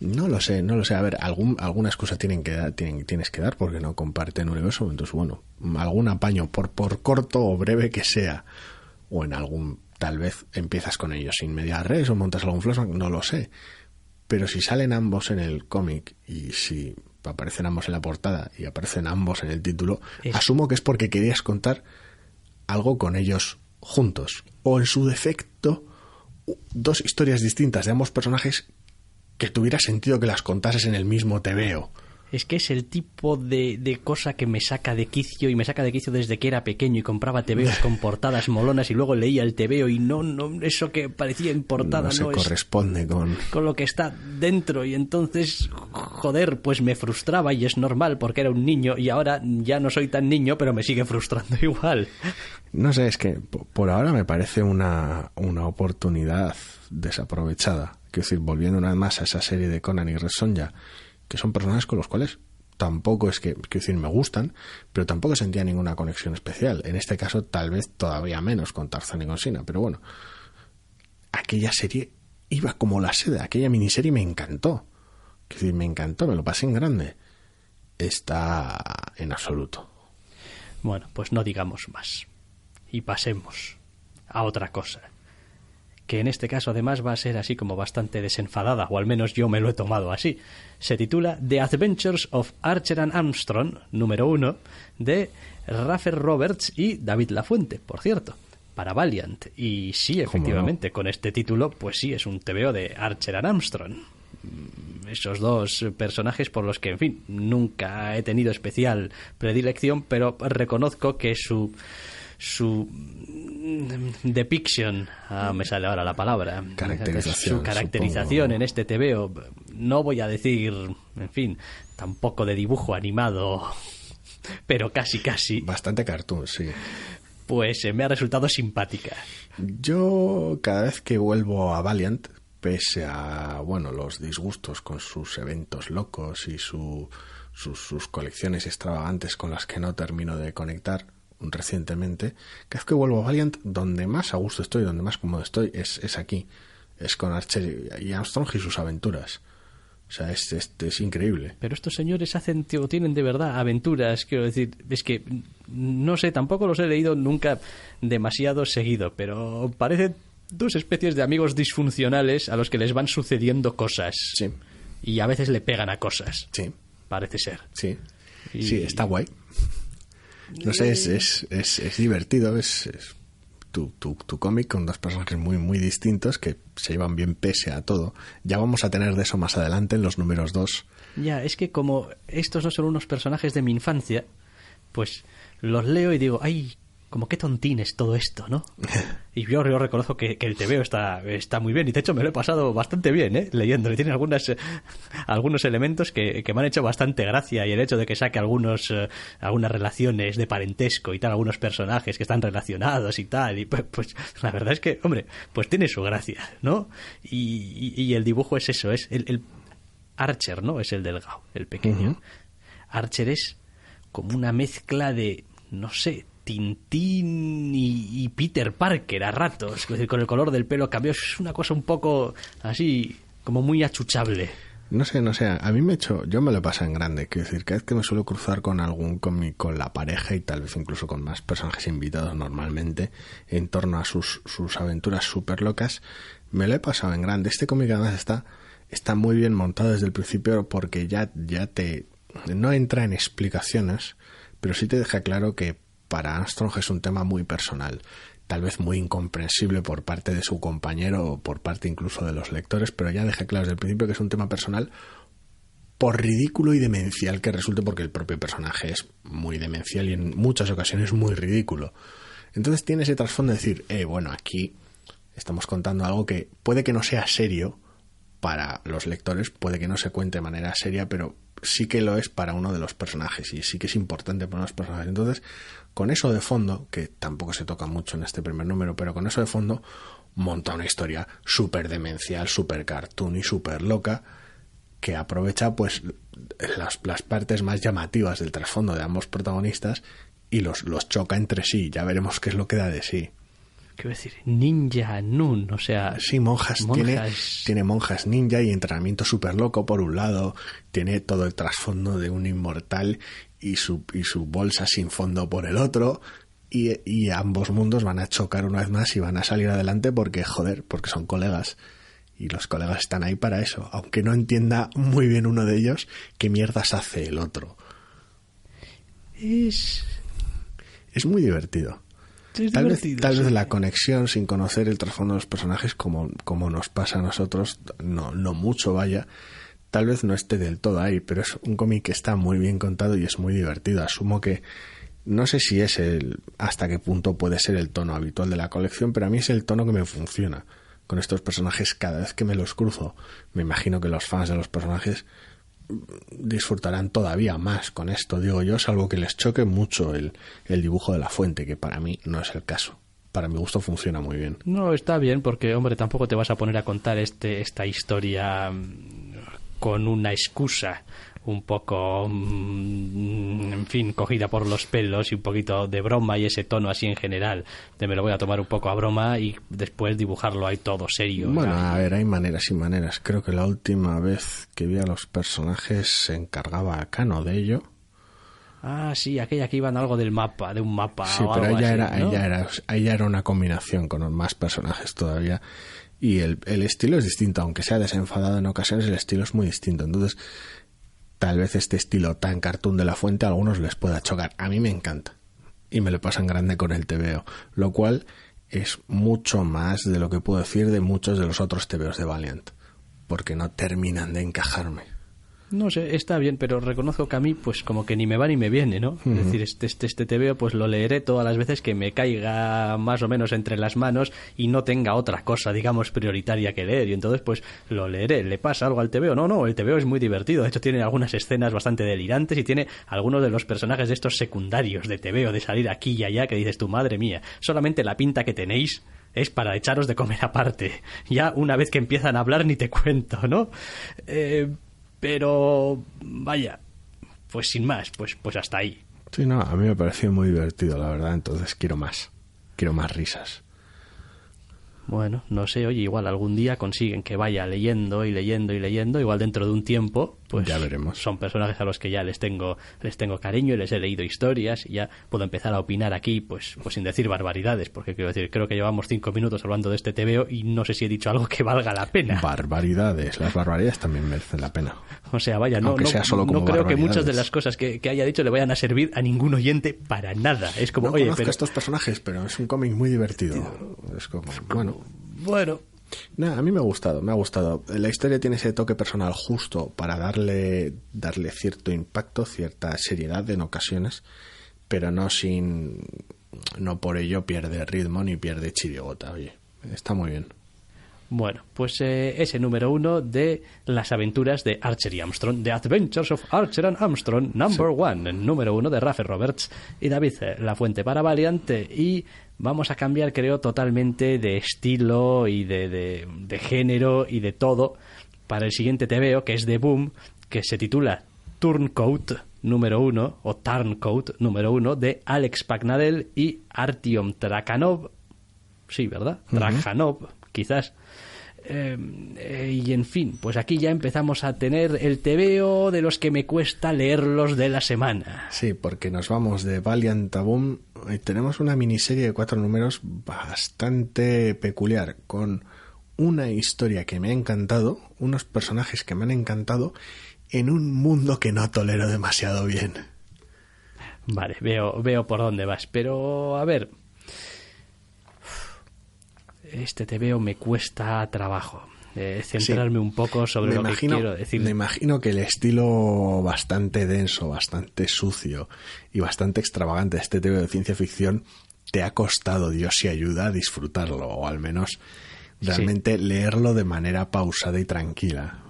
No lo sé. A ver, alguna excusa tienes que dar porque no comparten universo. Entonces, bueno, algún apaño, por corto o breve que sea, o en algún, tal vez empiezas con ellos sin media res o montas algún flashback, no lo sé. Pero si salen ambos en el cómic y si aparecen ambos en la portada y aparecen ambos en el título, asumo que es porque querías contar algo con ellos juntos. O en su defecto, 2 historias distintas de ambos personajes que tuviera sentido que las contases en el mismo TVO. Es que es el tipo de cosa que me saca de quicio, y me saca de quicio desde que era pequeño y compraba TVOs con portadas molonas y luego leía el TVO y no eso que parecía en portada no se corresponde con lo que está dentro, y entonces, joder, pues me frustraba, y es normal porque era un niño y ahora ya no soy tan niño, pero me sigue frustrando igual. No sé, es que por ahora me parece una oportunidad desaprovechada. Quiero decir, volviendo una vez más a esa serie de Conan y Red Sonja, que son personajes con los cuales tampoco es que, quiero decir, me gustan, pero tampoco sentía ninguna conexión especial. En este caso, tal vez todavía menos con Tarzán y con Sheena, pero bueno, aquella serie iba como la seda, aquella miniserie me encantó. Quiero decir, me encantó, me lo pasé en grande. Está en absoluto. Bueno, pues no digamos más y pasemos a otra cosa, que en este caso además va a ser así como bastante desenfadada, o al menos yo me lo he tomado así. Se titula The Adventures of Archer and Armstrong, número 1, de Rafer Roberts y David Lafuente, por cierto, para Valiant. Y sí, efectivamente, con este título, pues sí, es un TVO de Archer and Armstrong. Esos 2 personajes por los que, en fin, nunca he tenido especial predilección, pero reconozco que su su depiction, me sale ahora la palabra, su caracterización en este TVO. No voy a decir, en fin, tampoco de dibujo animado, pero casi. Bastante cartoon, sí. Pues me ha resultado simpática. Yo cada vez que vuelvo a Valiant, pese a los disgustos con sus eventos locos y sus colecciones extravagantes con las que no termino de conectar recientemente, cada vez que vuelvo a Valiant, donde más a gusto estoy, donde más cómodo estoy, es aquí, es con Archer y Armstrong y sus aventuras. O sea, es increíble. Pero estos señores tienen de verdad aventuras, quiero decir, es que no sé, tampoco los he leído nunca demasiado seguido, pero parecen dos especies de amigos disfuncionales a los que les van sucediendo cosas. Sí. Y a veces le pegan a cosas. Sí. Parece ser. Sí. Sí, está guay. No sé, es divertido, es tu cómic con dos personajes muy, muy distintos que se llevan bien pese a todo. Ya vamos a tener de eso más adelante en los números 2. Ya, es que como estos no son unos personajes de mi infancia, pues los leo y digo, ay, como qué tontín es todo esto, ¿no? Y yo reconozco que el TVO está muy bien, y de hecho me lo he pasado bastante bien, leyéndolo. Tiene algunos elementos que me han hecho bastante gracia, y el hecho de que saque algunas relaciones de parentesco y tal, algunos personajes que están relacionados y tal, y pues la verdad es que, hombre, pues tiene su gracia, ¿no? Y el dibujo es eso, es el Archer, ¿no? Es el delgado, el pequeño. Uh-huh. Archer es como una mezcla de, no sé, Tintín y Peter Parker a ratos, es decir, con el color del pelo cambió, es una cosa un poco así, como muy achuchable. No sé, a mí yo me lo paso en grande, quiero decir, cada vez que me suelo cruzar con algún cómic, con la pareja y tal vez incluso con más personajes invitados normalmente, en torno a sus aventuras súper locas, me lo he pasado en grande. Este cómic además está muy bien montado desde el principio, porque ya no entra en explicaciones, pero sí te deja claro que para Armstrong es un tema muy personal, tal vez muy incomprensible por parte de su compañero o por parte incluso de los lectores, pero ya deja claro desde el principio que es un tema personal, por ridículo y demencial que resulte, porque el propio personaje es muy demencial y en muchas ocasiones muy ridículo. Entonces tiene ese trasfondo de decir, aquí estamos contando algo que puede que no sea serio para los lectores, puede que no se cuente de manera seria, pero sí que lo es para uno de los personajes, y sí que es importante para unos personajes. Entonces, con eso de fondo, que tampoco se toca mucho en este primer número, pero con eso de fondo monta una historia súper demencial, súper cartoon y súper loca, que aprovecha pues las partes más llamativas del trasfondo de ambos protagonistas y los choca entre sí. Ya veremos qué es lo que da de sí. Quiero decir, ninja nun, o sea... Sí, monjas. Tiene monjas ninja y entrenamiento súper loco por un lado. Tiene todo el trasfondo de un inmortal y su bolsa sin fondo por el otro. Y ambos mundos van a chocar una vez más y van a salir adelante porque son colegas. Y los colegas están ahí para eso. Aunque no entienda muy bien uno de ellos qué mierdas hace el otro. Es muy divertido. Tal vez la conexión, sin conocer el trasfondo de los personajes, como nos pasa a nosotros, no mucho vaya, tal vez no esté del todo ahí, pero es un cómic que está muy bien contado y es muy divertido. Asumo que, no sé si es hasta qué punto puede ser el tono habitual de la colección, pero a mí es el tono que me funciona con estos personajes cada vez que me los cruzo. Me imagino que los fans de los personajes disfrutarán todavía más con esto, digo yo, salvo que les choque mucho el dibujo de la fuente, que para mí no es el caso. Para mi gusto funciona muy bien. No, está bien, porque, hombre, tampoco te vas a poner a contar esta historia con una excusa un poco, en fin, cogida por los pelos y un poquito de broma, y ese tono así en general de me lo voy a tomar un poco a broma y después dibujarlo ahí todo serio. Bueno, a ver, hay maneras y maneras. Creo que la última vez que vi a los personajes se encargaba a Cano de ello. Ah, sí, aquella que iban algo de un mapa. Sí, o pero algo ahí ya era una combinación con más personajes todavía. Y el estilo es distinto, aunque sea desenfadado en ocasiones, el estilo es muy distinto. Entonces, tal vez este estilo tan cartoon de la fuente a algunos les pueda chocar. A mí me encanta. Y me lo pasan grande con el TVO. Lo cual es mucho más de lo que puedo decir de muchos de los otros TVOs de Valiant. Porque no terminan de encajarme. No sé, está bien, pero reconozco que a mí pues como que ni me va ni me viene, ¿no? Es decir, este TVO pues lo leeré todas las veces que me caiga más o menos entre las manos y no tenga otra cosa, digamos, prioritaria que leer. Y entonces pues lo leeré. ¿Le pasa algo al TVO? No, el TVO es muy divertido. De hecho tiene algunas escenas bastante delirantes y tiene algunos de los personajes de estos secundarios de TVO de salir aquí y allá que dices tu madre mía, solamente la pinta que tenéis es para echaros de comer aparte. Ya una vez que empiezan a hablar ni te cuento, ¿no? Pero vaya, pues sin más, pues hasta ahí. Sí, no, a mí me pareció muy divertido, la verdad, entonces quiero más risas. Bueno, no sé, oye, igual algún día consiguen que vaya leyendo y leyendo y leyendo, igual dentro de un tiempo, pues ya veremos. Son personajes a los que ya les tengo cariño y les he leído historias y ya puedo empezar a opinar aquí, pues sin decir barbaridades, porque quiero decir, creo que llevamos 5 minutos hablando de este TVO y no sé si he dicho algo que valga la pena. Barbaridades, las barbaridades también merecen la pena. O sea, vaya, no creo que muchas de las cosas que haya dicho le vayan a servir a ningún oyente para nada. Es como, oye, conozco a estos personajes, pero es un cómic muy divertido. Es como, bueno. Nada, a mí me ha gustado. La historia tiene ese toque personal justo para darle cierto impacto, cierta seriedad en ocasiones, pero no por ello pierde ritmo ni pierde chirigota. Oye, está muy bien. Bueno, pues ese número 1 de las aventuras de Archer y Armstrong, The Adventures of Archer and Armstrong, number 1, el número 1 de Rafe Roberts y David Lafuente para Valiant. Y vamos a cambiar, creo, totalmente de estilo y de género y de todo para el siguiente TVO, que es de Boom, que se titula Turncoat número 1 o Turncoat número 1 de Alex Pagnadel y Artyom Trakhanov. Sí, ¿verdad? Trakhanov, quizás. Y en fin, pues aquí ya empezamos a tener el TVO de los que me cuesta leerlos de la semana. Sí, porque nos vamos de Valiant a Boom y tenemos una miniserie de 4 números bastante peculiar, con una historia que me ha encantado, unos personajes que me han encantado, en un mundo que no tolero demasiado bien. Vale, veo por dónde vas, pero a ver, este TVO me cuesta trabajo centrarme un poco sobre lo que quiero decir. Me imagino que el estilo bastante denso, bastante sucio y bastante extravagante de este TVO de ciencia ficción te ha costado, Dios y ayuda, a disfrutarlo, o al menos realmente leerlo de manera pausada y tranquila.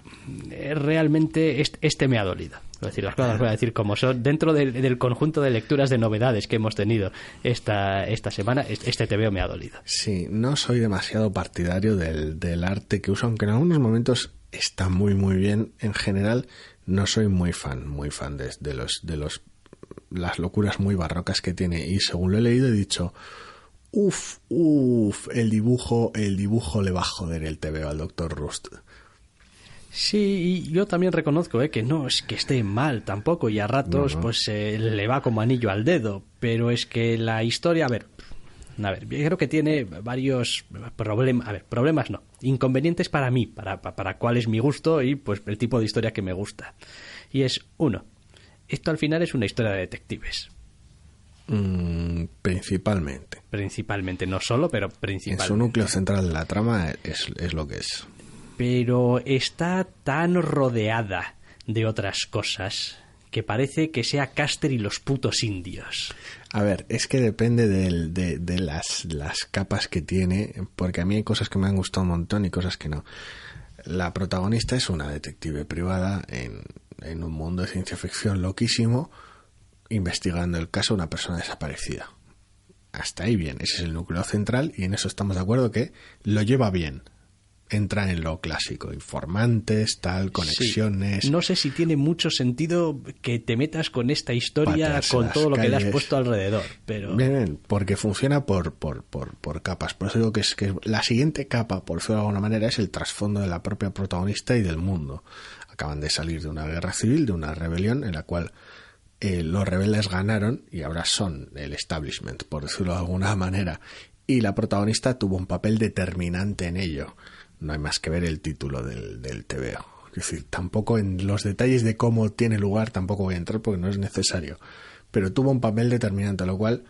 Realmente este me ha dolido. Es decir, las cosas voy a decir como son. Dentro del conjunto de lecturas de novedades que hemos tenido esta semana, este TVO me ha dolido. Sí, no soy demasiado partidario del arte que usa, aunque en algunos momentos está muy muy bien. En general no soy muy fan de las locuras muy barrocas que tiene, y según lo he leído he dicho, el dibujo le va a joder el TVO al Dr. Rust. Sí, y yo también reconozco que no es que esté mal tampoco, y a ratos pues le va como anillo al dedo, pero es que la historia, a ver, yo creo que tiene varios problemas no, inconvenientes para mí, para cuál es mi gusto y pues el tipo de historia que me gusta. Y es, uno, esto al final es una historia de detectives. Principalmente, no solo, pero principalmente. En su núcleo central de la trama es lo que es. Pero está tan rodeada de otras cosas que parece que sea Caster y los putos indios. A ver, es que depende de las capas que tiene, porque a mí hay cosas que me han gustado un montón y cosas que no. La protagonista es una detective privada en un mundo de ciencia ficción loquísimo, investigando el caso de una persona desaparecida. Hasta ahí bien, ese es el núcleo central y en eso estamos de acuerdo que lo lleva bien. Entra en lo clásico, informantes, conexiones. Sí. No sé si tiene mucho sentido que te metas con esta historia con todo lo que le has puesto alrededor, pero bien, porque funciona por capas. Por eso digo que la siguiente capa, por decirlo de alguna manera, es el trasfondo de la propia protagonista y del mundo. Acaban de salir de una guerra civil, de una rebelión en la cual los rebeldes ganaron y ahora son el establishment, por decirlo de alguna manera, y la protagonista tuvo un papel determinante en ello. No hay más que ver el título del TVO. Es decir, tampoco en los detalles de cómo tiene lugar tampoco voy a entrar porque no es necesario. Pero tuvo un papel determinante, lo cual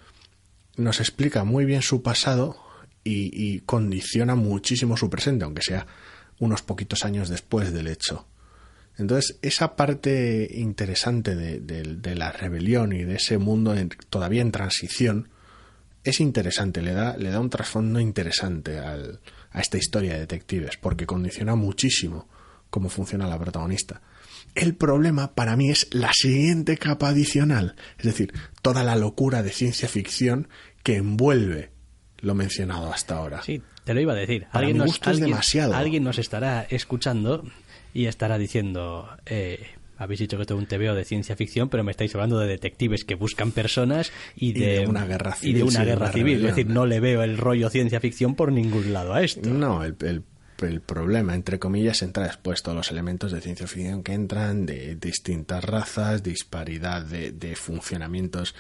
nos explica muy bien su pasado y condiciona muchísimo su presente, aunque sea unos poquitos años después del hecho. Entonces, esa parte interesante de la rebelión y de ese mundo todavía en transición es interesante, le da un trasfondo interesante a esta historia de detectives, porque condiciona muchísimo cómo funciona la protagonista. El problema para mí es la siguiente capa adicional, es decir, toda la locura de ciencia ficción que envuelve lo mencionado hasta ahora. Sí, te lo iba a decir. Para mi gusto es demasiado. Alguien nos estará escuchando y estará diciendo, habéis dicho que esto es un TVO de ciencia ficción, pero me estáis hablando de detectives que buscan personas y de una guerra civil. Y de una guerra civil. Es decir, no le veo el rollo ciencia ficción por ningún lado a esto. No, el problema, entre comillas, entra después todos los elementos de ciencia ficción que entran, de distintas razas, disparidad de funcionamientos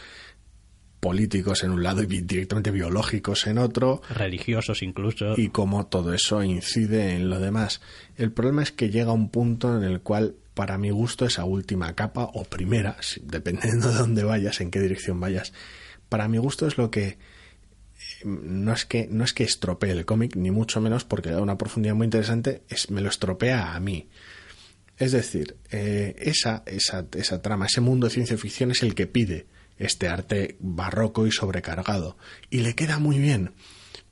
políticos en un lado y directamente biológicos en otro. Religiosos incluso. Y cómo todo eso incide en lo demás. El problema es que llega un punto en el cual, para mi gusto, esa última capa, o primera, dependiendo de dónde vayas, en qué dirección vayas, para mi gusto es lo que no es que estropee el cómic, ni mucho menos, porque da una profundidad muy interesante, me lo estropea a mí. Es decir, esa trama, ese mundo de ciencia ficción es el que pide este arte barroco y sobrecargado, y le queda muy bien,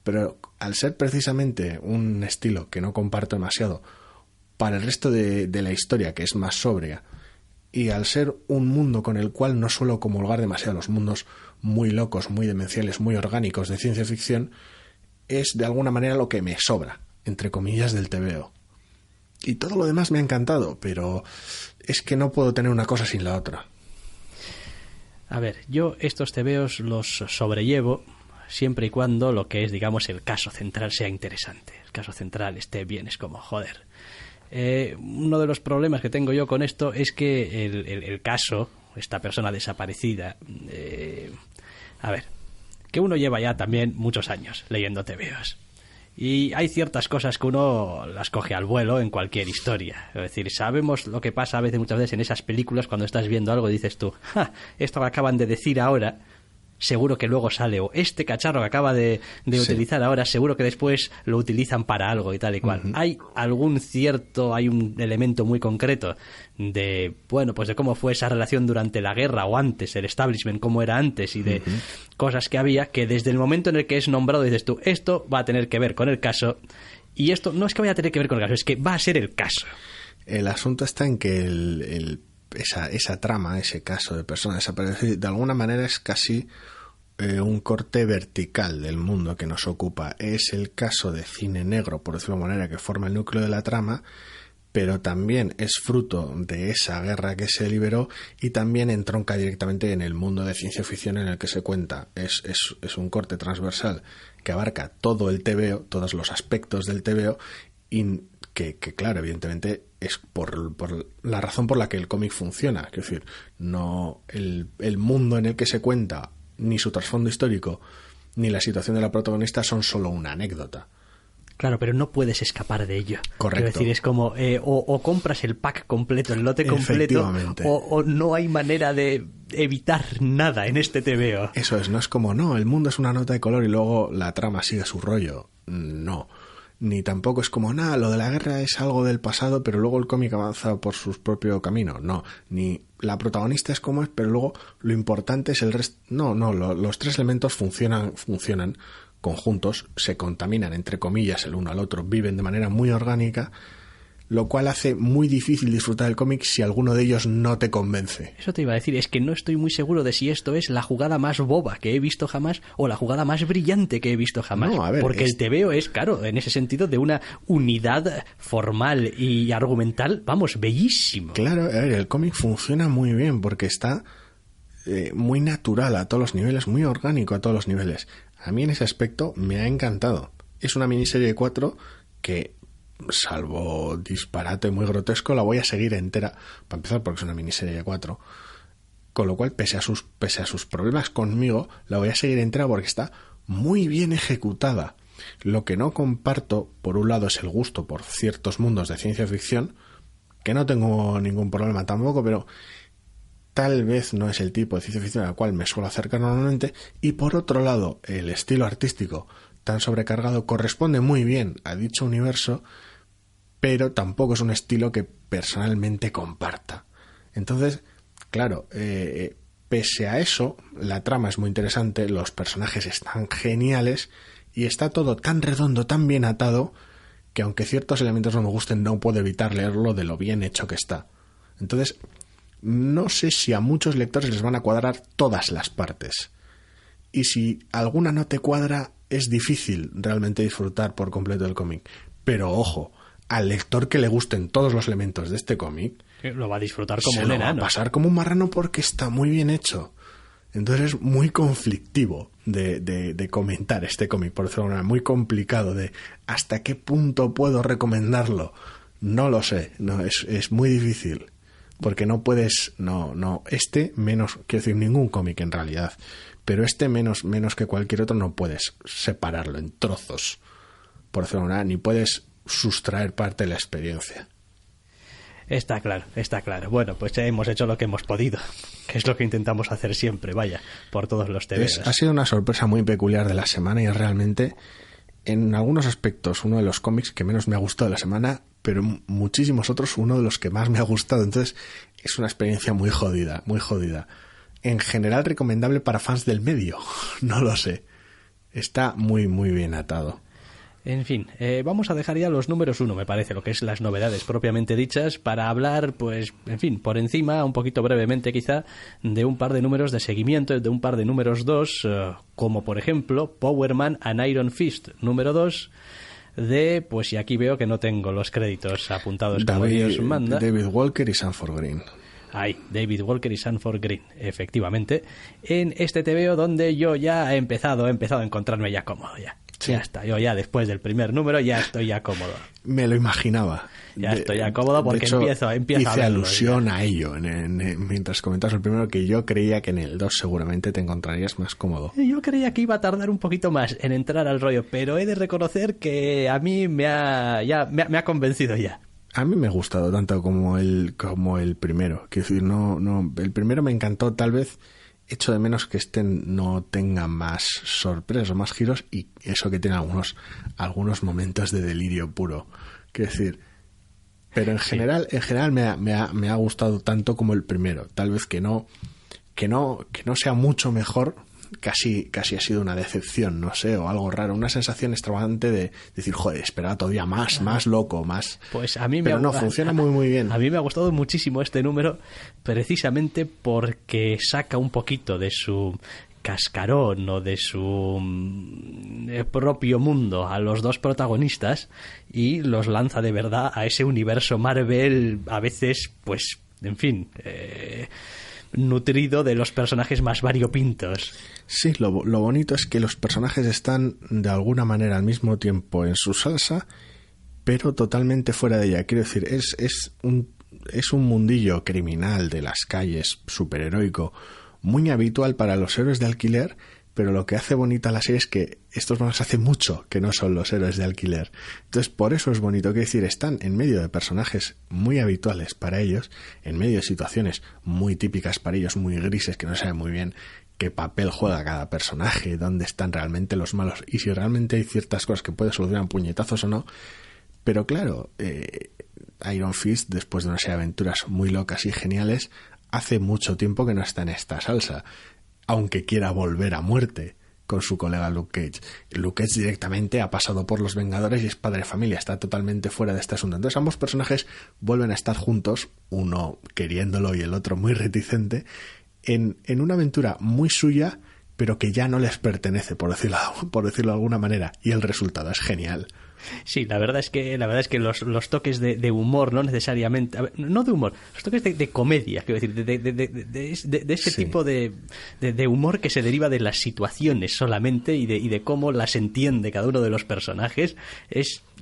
pero al ser precisamente un estilo que no comparto demasiado para el resto de la historia, que es más sobria, y al ser un mundo con el cual no suelo comulgar demasiado, los mundos muy locos, muy demenciales, muy orgánicos de ciencia ficción, es de alguna manera lo que me sobra, entre comillas, del TVO. Y todo lo demás me ha encantado, pero es que no puedo tener una cosa sin la otra. A ver, yo estos TVOs los sobrellevo siempre y cuando lo que es, digamos, el caso central sea interesante. El caso central esté bien, es como, joder. Uno de los problemas que tengo yo con esto es que el caso, esta persona desaparecida, a ver, que uno lleva ya también muchos años leyendo TVOs. Y hay ciertas cosas que uno las coge al vuelo en cualquier historia. Es decir, sabemos lo que pasa muchas veces en esas películas cuando estás viendo algo y dices tú, esto que acaban de decir ahora, seguro que luego sale, o este cacharro que acaba de utilizar ahora, seguro que después lo utilizan para algo y tal y cual. Uh-huh. Hay un elemento muy concreto de, bueno, pues de cómo fue esa relación durante la guerra o antes, el establishment, cómo era antes y de cosas que había, que desde el momento en el que es nombrado dices tú, esto va a tener que ver con el caso, y esto no es que vaya a tener que ver con el caso, es que va a ser el caso. El asunto está en que esa trama, ese caso de persona desaparecida, de alguna manera es casi un corte vertical del mundo que nos ocupa. Es el caso de cine negro, por decirlo de alguna manera, que forma el núcleo de la trama, pero también es fruto de esa guerra que se liberó y también entronca directamente en el mundo de ciencia ficción en el que se cuenta. Es un corte transversal que abarca todo el TVO, todos los aspectos del TVO, y que claro, evidentemente es por la razón por la que el cómic funciona. Es decir, no el mundo en el que se cuenta, ni su trasfondo histórico, ni la situación de la protagonista son solo una anécdota. Claro, pero no puedes escapar de ello. Correcto. Es decir, es como o compras el pack completo, el lote completo, o no hay manera de evitar nada en este TVO. Eso es, no es como, no, el mundo es una nota de color y luego la trama sigue su rollo. No. Ni tampoco es como, nada, lo de la guerra es algo del pasado, pero luego el cómic avanza por su propio camino. No, ni la protagonista es como es, pero luego lo importante es el resto. No, los tres elementos funcionan conjuntos, se contaminan, entre comillas, el uno al otro, viven de manera muy orgánica, lo cual hace muy difícil disfrutar del cómic si alguno de ellos no te convence. Eso te iba a decir, es que no estoy muy seguro de si esto es la jugada más boba que he visto jamás o la jugada más brillante que he visto jamás. No, a ver, porque el TVO es, claro, en ese sentido, de una unidad formal y argumental, vamos, bellísimo. Claro, a ver, el cómic funciona muy bien porque está muy natural a todos los niveles, muy orgánico a todos los niveles. A mí en ese aspecto me ha encantado. Es una miniserie de 4 que, salvo disparate muy grotesco, la voy a seguir entera, para empezar porque es una miniserie de 4, con lo cual pese a sus problemas conmigo, la voy a seguir entera porque está muy bien ejecutada. Lo que no comparto, por un lado, es el gusto por ciertos mundos de ciencia ficción, que no tengo ningún problema tampoco, pero tal vez no es el tipo de ciencia ficción al cual me suelo acercar normalmente, y por otro lado, el estilo artístico tan sobrecargado corresponde muy bien a dicho universo, pero tampoco es un estilo que personalmente comparta. Entonces, claro, pese a eso, la trama es muy interesante, los personajes están geniales y está todo tan redondo, tan bien atado, que aunque ciertos elementos no me gusten, no puedo evitar leerlo de lo bien hecho que está. Entonces, no sé si a muchos lectores les van a cuadrar todas las partes. Y si alguna no te cuadra, es difícil realmente disfrutar por completo del cómic. Pero ojo, al lector que le gusten todos los elementos de este cómic, lo va a disfrutar como un enano. Se lo va a pasar como un marrano porque está muy bien hecho. Entonces es muy conflictivo de comentar este cómic, por decirlo de alguna manera, muy complicado de hasta qué punto puedo recomendarlo. No lo sé, no es muy difícil, porque no puedes, menos, quiero decir, ningún cómic en realidad, pero menos que cualquier otro no puedes separarlo en trozos, por decirlo de alguna manera, ni puedes sustraer parte de la experiencia. Está claro. Bueno, pues hemos hecho lo que hemos podido, que es lo que intentamos hacer siempre, vaya, por todos los TVOs. Ha sido una sorpresa muy peculiar de la semana y es realmente, en algunos aspectos, uno de los cómics que menos me ha gustado de la semana, pero muchísimos otros, uno de los que más me ha gustado. Entonces, es una experiencia muy jodida, muy jodida. En general, recomendable para fans del medio, no lo sé. Está muy, muy bien atado. En fin, vamos a dejar ya los números 1, me parece, lo que es las novedades propiamente dichas, para hablar, pues, en fin, por encima, un poquito brevemente quizá, de un par de números de seguimiento, de un par de números 2, como por ejemplo, Power Man and Iron Fist, número 2, pues y aquí veo que no tengo los créditos apuntados como Dios manda. David Walker y Sanford Green. David Walker y Sanford Green, efectivamente, en este TVO donde yo ya he empezado a encontrarme ya cómodo ya. Sí. Ya está, yo ya después del primer número ya estoy ya cómodo. Me lo imaginaba. Ya estoy ya cómodo porque hecho, empiezo a verlo. Hice alusión a ello mientras comentabas el primero, que yo creía que en el 2 seguramente te encontrarías más cómodo. Yo creía que iba a tardar un poquito más en entrar al rollo, pero he de reconocer que a mí me ha convencido ya. A mí me ha gustado tanto como el primero. Quiero decir, el primero me encantó, tal vez echo de menos que no tenga más sorpresas o más giros, y eso que tiene algunos momentos de delirio puro. Quiero decir, pero en general me ha gustado tanto como el primero. Tal vez que no sea mucho mejor. Casi ha sido una decepción, no sé, o algo raro, una sensación extravagante de decir, joder, esperaba todavía más loco, más. Pues a mí funciona muy muy bien. A mí me ha gustado muchísimo este número, precisamente porque saca un poquito de su cascarón o de su propio mundo a los dos protagonistas y los lanza de verdad a ese universo Marvel, a veces, pues, en fin, nutrido de los personajes más variopintos. Sí, lo bonito es que los personajes están de alguna manera al mismo tiempo en su salsa, pero totalmente fuera de ella. Quiero decir, es un mundillo criminal de las calles, superheroico, muy habitual para los héroes de alquiler, pero lo que hace bonita la serie es que estos personajes hace mucho que no son los héroes de alquiler. Entonces, por eso es bonito. Quiero decir, están en medio de personajes muy habituales para ellos, en medio de situaciones muy típicas para ellos, muy grises, que no saben muy bien qué papel juega cada personaje, dónde están realmente los malos y si realmente hay ciertas cosas que puede solucionar puñetazos o no. Pero claro, Iron Fist, después de una serie de aventuras muy locas y geniales, hace mucho tiempo que no está en esta salsa, aunque quiera volver a muerte con su colega Luke Cage. Luke Cage directamente ha pasado por los Vengadores y es padre de familia, está totalmente fuera de este asunto. Entonces ambos personajes vuelven a estar juntos, uno queriéndolo y el otro muy reticente, en una aventura muy suya, pero que ya no les pertenece, por decirlo de alguna manera, y el resultado es genial. Sí, la verdad es que los toques de humor, no necesariamente, no de humor, los toques de comedia, quiero decir, de ese sí, tipo de humor que se deriva de las situaciones solamente y de cómo las entiende cada uno de los personajes,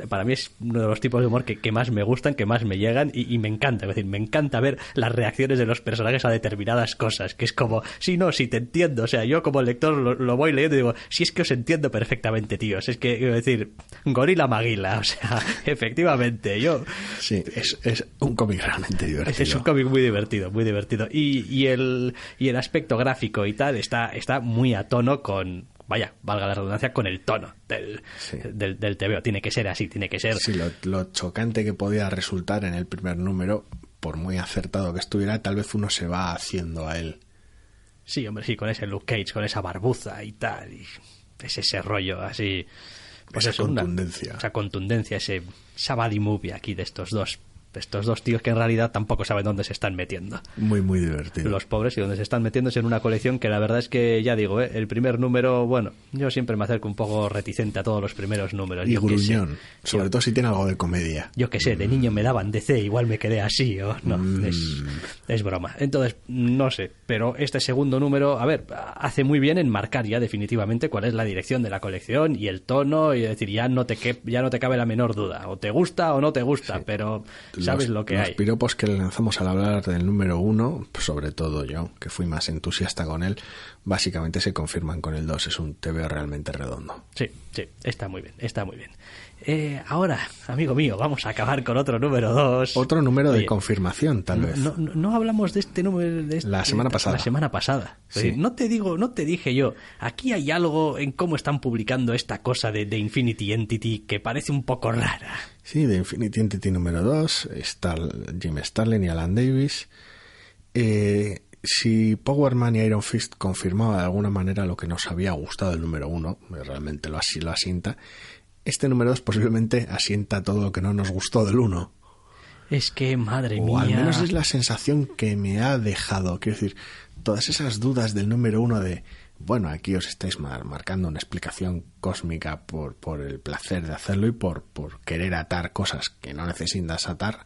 para mí es uno de los tipos de humor que más me gustan, que más me llegan y me encanta. Es decir, me encanta ver las reacciones de los personajes a determinadas cosas, que es como, sí, te entiendo, o sea, yo como lector lo voy leyendo y digo, sí, es que os entiendo perfectamente, tíos, es que, quiero decir, Gorila Maguila, o sea, efectivamente, yo... Sí, es un cómic realmente divertido. Es un cómic muy divertido, muy divertido. Y el aspecto gráfico y tal está muy a tono con vaya, valga la redundancia, con el tono del TVO. Tiene que ser así, tiene que ser... Sí, lo chocante que podía resultar en el primer número, por muy acertado que estuviera, tal vez uno se va haciendo a él. Sí, hombre, sí, con ese Luke Cage, con esa barbuza y tal, y es ese rollo así... Pues esa contundencia. Esa contundencia, esa body movie aquí de estos dos tíos que en realidad tampoco saben dónde se están metiendo. Muy, muy divertido. Los pobres, y donde se están metiéndose en una colección que la verdad es que, ya digo, el primer número, bueno, yo siempre me acerco un poco reticente a todos los primeros números. Y gruñón, sobre todo si tiene algo de comedia. Yo qué sé, de niño me daban DC, igual me quedé así, o no, es broma. Entonces, no sé, pero este segundo número, a ver, hace muy bien en marcar ya definitivamente cuál es la dirección de la colección y el tono, y decir, ya no te cabe la menor duda, o te gusta o no te gusta, sí. Pero... sabes lo que hay. Los piropos que le lanzamos al hablar del número 1, sobre todo yo, que fui más entusiasta con él, básicamente se confirman con el 2. Es un TVO realmente redondo. Sí, está muy bien, está muy bien. Ahora, amigo mío, vamos a acabar con otro número 2. Otro número de confirmación, tal vez. No hablamos de este número la semana pasada. La semana pasada. Sí. No te dije yo, aquí hay algo en cómo están publicando esta cosa de Infinity Entity que parece un poco rara. Sí, de Infinity Entity número 2, está Jim Starlin y Alan Davis. Si Power Man y Iron Fist confirmaba de alguna manera lo que nos había gustado del número 1, realmente lo asienta, este número 2 posiblemente asienta todo lo que no nos gustó del 1. Es que, madre mía... O al menos es la sensación que me ha dejado. Quiero decir, todas esas dudas del número 1 de... Bueno, aquí os estáis marcando una explicación cósmica por el placer de hacerlo y por querer atar cosas que no necesitas atar.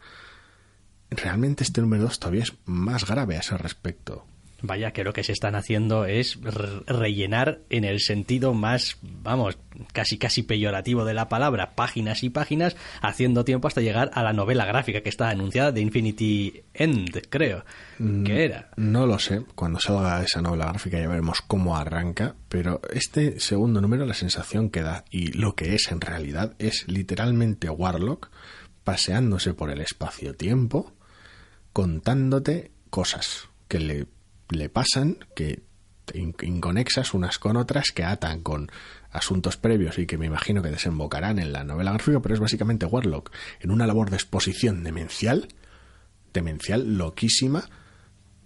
Realmente este número 2 todavía es más grave a ese respecto. Vaya, que lo que se están haciendo es rellenar en el sentido más, vamos, casi peyorativo de la palabra, páginas y páginas, haciendo tiempo hasta llegar a la novela gráfica que está anunciada de Infinity End, creo, que era. No lo sé, cuando salga esa novela gráfica ya veremos cómo arranca, pero este segundo número, la sensación que da, y lo que es en realidad, es literalmente Warlock paseándose por el espacio-tiempo, contándote cosas que le pasan, que inconexas unas con otras, que atan con asuntos previos y que me imagino que desembocarán en la novela gráfica, pero es básicamente Warlock en una labor de exposición demencial loquísima,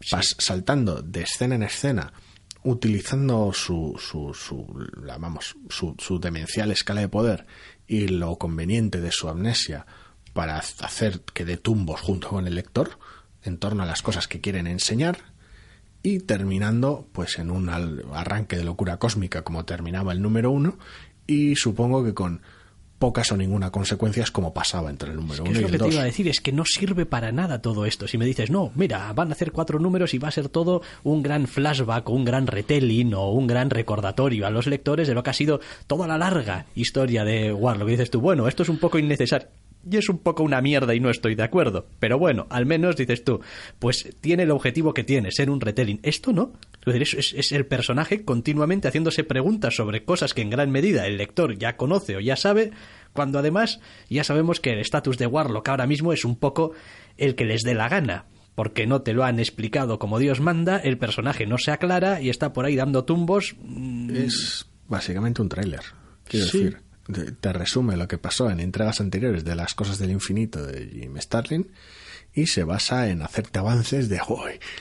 saltando de escena en escena, utilizando su demencial escala de poder y lo conveniente de su amnesia para hacer que dé tumbos junto con el lector en torno a las cosas que quieren enseñar, y terminando pues en un arranque de locura cósmica como terminaba el número 1, y supongo que con pocas o ninguna consecuencias como pasaba entre el número 1 y el 2. Es lo que te iba a decir, es que no sirve para nada todo esto. Si me dices, no, mira, van a hacer 4 números y va a ser todo un gran flashback o un gran retelling o un gran recordatorio a los lectores de lo que ha sido toda la larga historia de Warlock, y dices tú, bueno, esto es un poco innecesario y es un poco una mierda y no estoy de acuerdo, pero bueno, al menos dices tú, pues tiene el objetivo que tiene, ser un retelling. Esto no, es decir, es el personaje continuamente haciéndose preguntas sobre cosas que en gran medida el lector ya conoce o ya sabe, cuando además ya sabemos que el estatus de Warlock ahora mismo es un poco el que les dé la gana, porque no te lo han explicado como Dios manda, el personaje no se aclara y está por ahí dando tumbos. Es básicamente un tráiler, quiero decir. Te resume lo que pasó en entregas anteriores de Las Cosas del Infinito de Jim Starlin y se basa en hacerte avances de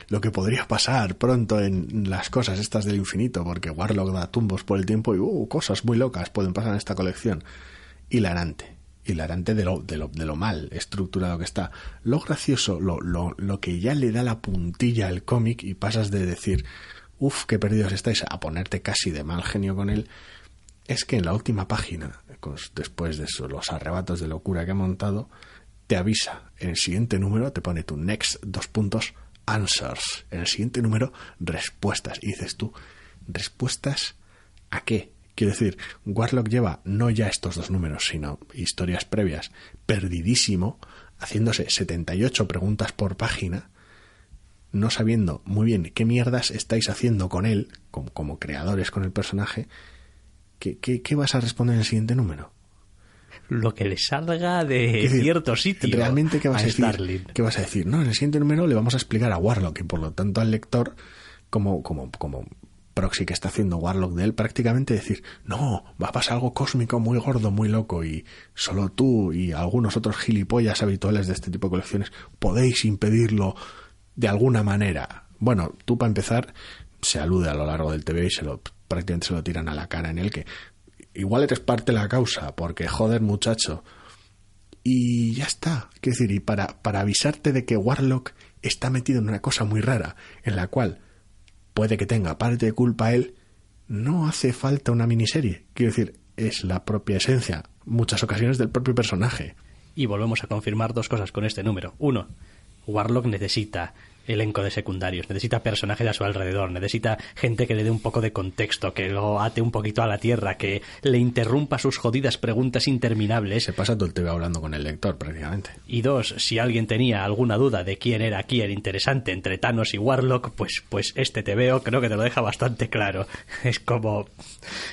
lo que podría pasar pronto en las cosas estas del infinito, porque Warlock da tumbos por el tiempo y cosas muy locas pueden pasar en esta colección. Hilarante de lo mal estructurado que está. Lo gracioso, lo que ya le da la puntilla al cómic y pasas de decir qué perdidos estáis, a ponerte casi de mal genio con él, es que en la última página, después de los arrebatos de locura que ha montado, te avisa, en el siguiente número te pone tu next answers, en el siguiente número respuestas, y dices tú, ¿respuestas a qué? Quiero decir, Warlock lleva no ya estos 2 números, sino historias previas, perdidísimo, haciéndose 78 preguntas por página, no sabiendo muy bien qué mierdas estáis haciendo con él, como creadores con el personaje. ¿Qué vas a responder en el siguiente número? Lo que le salga de cierto sitio. ¿Realmente qué vas a decir? Starlin. ¿Qué vas a decir? No, en el siguiente número le vamos a explicar a Warlock y por lo tanto al lector como proxy que está haciendo Warlock de él, prácticamente decir, no, va a pasar algo cósmico muy gordo, muy loco, y solo tú y algunos otros gilipollas habituales de este tipo de colecciones podéis impedirlo de alguna manera. Bueno, tú para empezar, se alude a lo largo del TV y prácticamente se lo tiran a la cara en el que igual eres parte de la causa, porque joder, muchacho. Y ya está. Quiero decir, y para avisarte de que Warlock está metido en una cosa muy rara, en la cual puede que tenga parte de culpa él, no hace falta una miniserie. Quiero decir, es la propia esencia, muchas ocasiones, del propio personaje. Y volvemos a confirmar dos cosas con este número. Uno, Warlock necesita elenco de secundarios, necesita personajes a su alrededor, necesita gente que le dé un poco de contexto, que lo ate un poquito a la tierra, que le interrumpa sus jodidas preguntas interminables. Se pasa todo el TV hablando con el lector, prácticamente. Y dos, si alguien tenía alguna duda de quién era aquí el interesante entre Thanos y Warlock, pues este TVO creo que te lo deja bastante claro. Es como...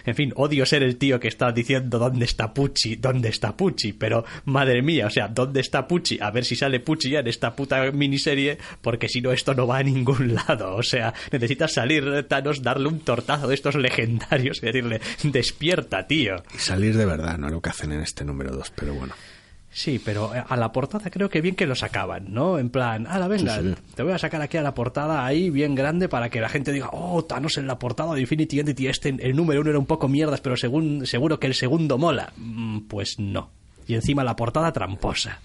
En fin, odio ser el tío que está diciendo ¿dónde está Pucci? ¿Dónde está Pucci? Pero, madre mía, o sea, ¿dónde está Pucci? A ver si sale Pucci ya en esta puta miniserie, porque si no esto no va a ningún lado. O sea, necesitas salir, Thanos, darle un tortazo de estos legendarios y decirle, despierta, tío. Y salir de verdad, no lo que hacen en este número 2, pero bueno. Sí, pero a la portada creo que bien que lo sacaban, ¿no? En plan, venga, sí. Te voy a sacar aquí a la portada ahí bien grande para que la gente diga, oh, Thanos en la portada de Infinity Entity, el número 1 era un poco mierdas, pero seguro que el segundo mola. Pues no. Y encima la portada tramposa.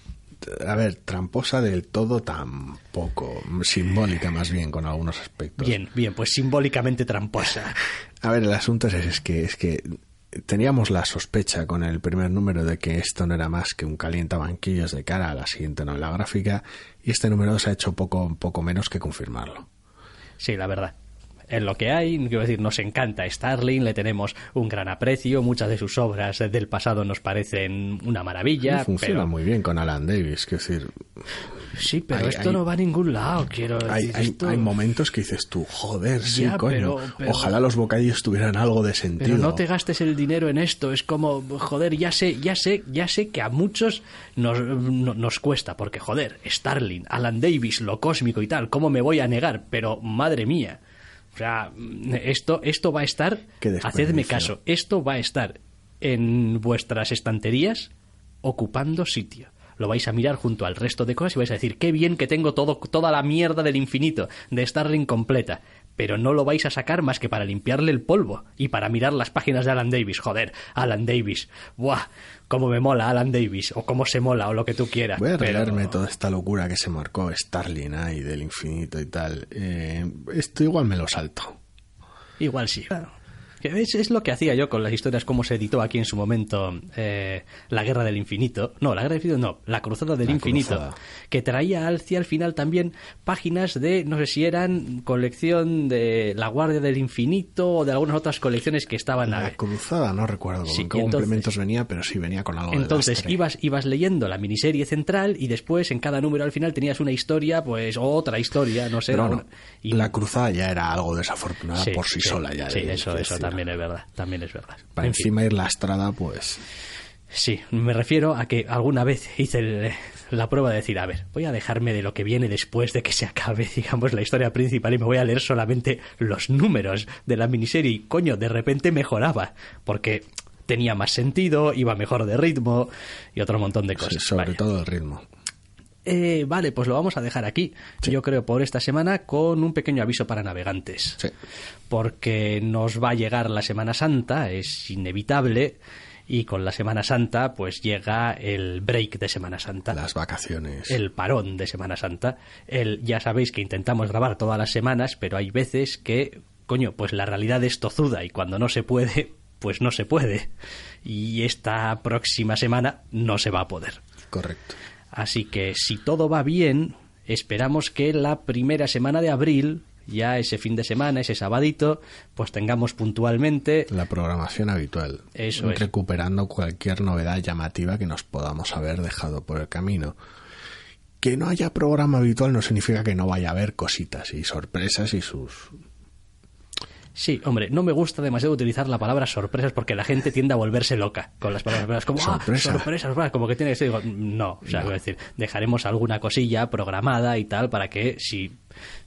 A ver, tramposa del todo tampoco, simbólica más bien con algunos aspectos. Bien, pues simbólicamente tramposa. A ver, el asunto es que teníamos la sospecha con el primer número de que esto no era más que un calientabanquillos de cara a la siguiente novela gráfica, y este número 2 ha hecho poco menos que confirmarlo. Sí, la verdad. En lo que hay, quiero decir, nos encanta Starling, le tenemos un gran aprecio, muchas de sus obras del pasado nos parecen una maravilla. Sí, funciona muy bien con Alan Davis, quiero decir... Sí, pero esto no va a ningún lado, quiero decir. Hay momentos que dices tú, joder, sí, coño, pero, ojalá los bocadillos tuvieran algo de sentido. Pero no te gastes el dinero en esto, es como, joder, ya sé que a muchos nos cuesta, porque joder, Starling, Alan Davis, lo cósmico y tal, ¿cómo me voy a negar? Pero, madre mía... O sea, esto va a estar, hacedme caso, esto va a estar en vuestras estanterías ocupando sitio. Lo vais a mirar junto al resto de cosas y vais a decir, qué bien que tengo toda la mierda del infinito, de Starling completa. Pero no lo vais a sacar más que para limpiarle el polvo y para mirar las páginas de Alan Davis. Joder, Alan Davis. Buah, cómo me mola Alan Davis, o cómo se mola, o lo que tú quieras. Voy a arreglarme toda esta locura que se marcó Starling ahí del infinito y tal. Esto igual me lo salto. Igual sí. Claro. Es lo que hacía yo con las historias, como se editó aquí en su momento La Guerra del Infinito. No, La Guerra del Infinito no, La Cruzada del Infinito. Cruzada. Que traía hacia el final también páginas de, no sé si eran colección de La Guardia del Infinito o de algunas otras colecciones que estaban... La Cruzada, no recuerdo con qué complementos venía, pero sí venía con algo entonces, de lastre. ibas leyendo la miniserie central y después en cada número al final tenías una historia, pues otra historia, no sé. Y La Cruzada ya era algo desafortunada por sí sola. Ya sí, eso también es verdad, Para encima ir lastrada, pues... Sí, me refiero a que alguna vez hice la prueba de decir, a ver, voy a dejarme de lo que viene después de que se acabe, digamos, la historia principal y me voy a leer solamente los números de la miniserie y, coño, de repente mejoraba, porque tenía más sentido, iba mejor de ritmo y otro montón de cosas. Sí, sobre todo el ritmo. Vale, pues lo vamos a dejar aquí, yo creo, por esta semana, con un pequeño aviso para navegantes. Sí. Porque nos va a llegar la Semana Santa, es inevitable, y con la Semana Santa pues llega el break de Semana Santa. Las vacaciones. El parón de Semana Santa. Ya sabéis que intentamos grabar todas las semanas, pero hay veces que, coño, pues la realidad es tozuda y cuando no se puede, pues no se puede. Y esta próxima semana no se va a poder. Correcto. Así que si todo va bien, esperamos que la primera semana de abril, ya ese fin de semana, ese sabadito, pues tengamos puntualmente la programación habitual. Eso es. Recuperando cualquier novedad llamativa que nos podamos haber dejado por el camino. Que no haya programa habitual no significa que no vaya a haber cositas y sorpresas y sus... Sí, hombre, no me gusta demasiado utilizar la palabra sorpresas porque la gente tiende a volverse loca con las palabras como sorpresas, como que tiene que ser. Digo, no, o sea, quiero decir, dejaremos alguna cosilla programada y tal para que si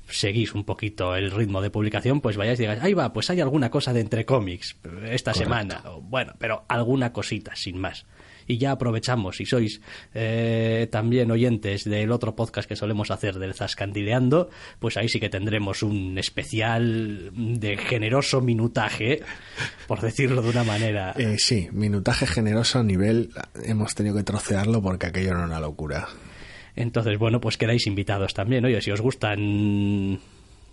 seguís un poquito el ritmo de publicación, pues vayáis y digáis, ahí va, pues hay alguna cosa de Entre Cómics esta semana. Bueno, pero alguna cosita, sin más. Y ya aprovechamos, si sois también oyentes del otro podcast que solemos hacer, del Zascandileando, pues ahí sí que tendremos un especial de generoso minutaje, por decirlo de una manera. Sí, minutaje generoso a nivel... Hemos tenido que trocearlo porque aquello era una locura. Entonces, bueno, pues quedáis invitados también. Oye, si os gustan...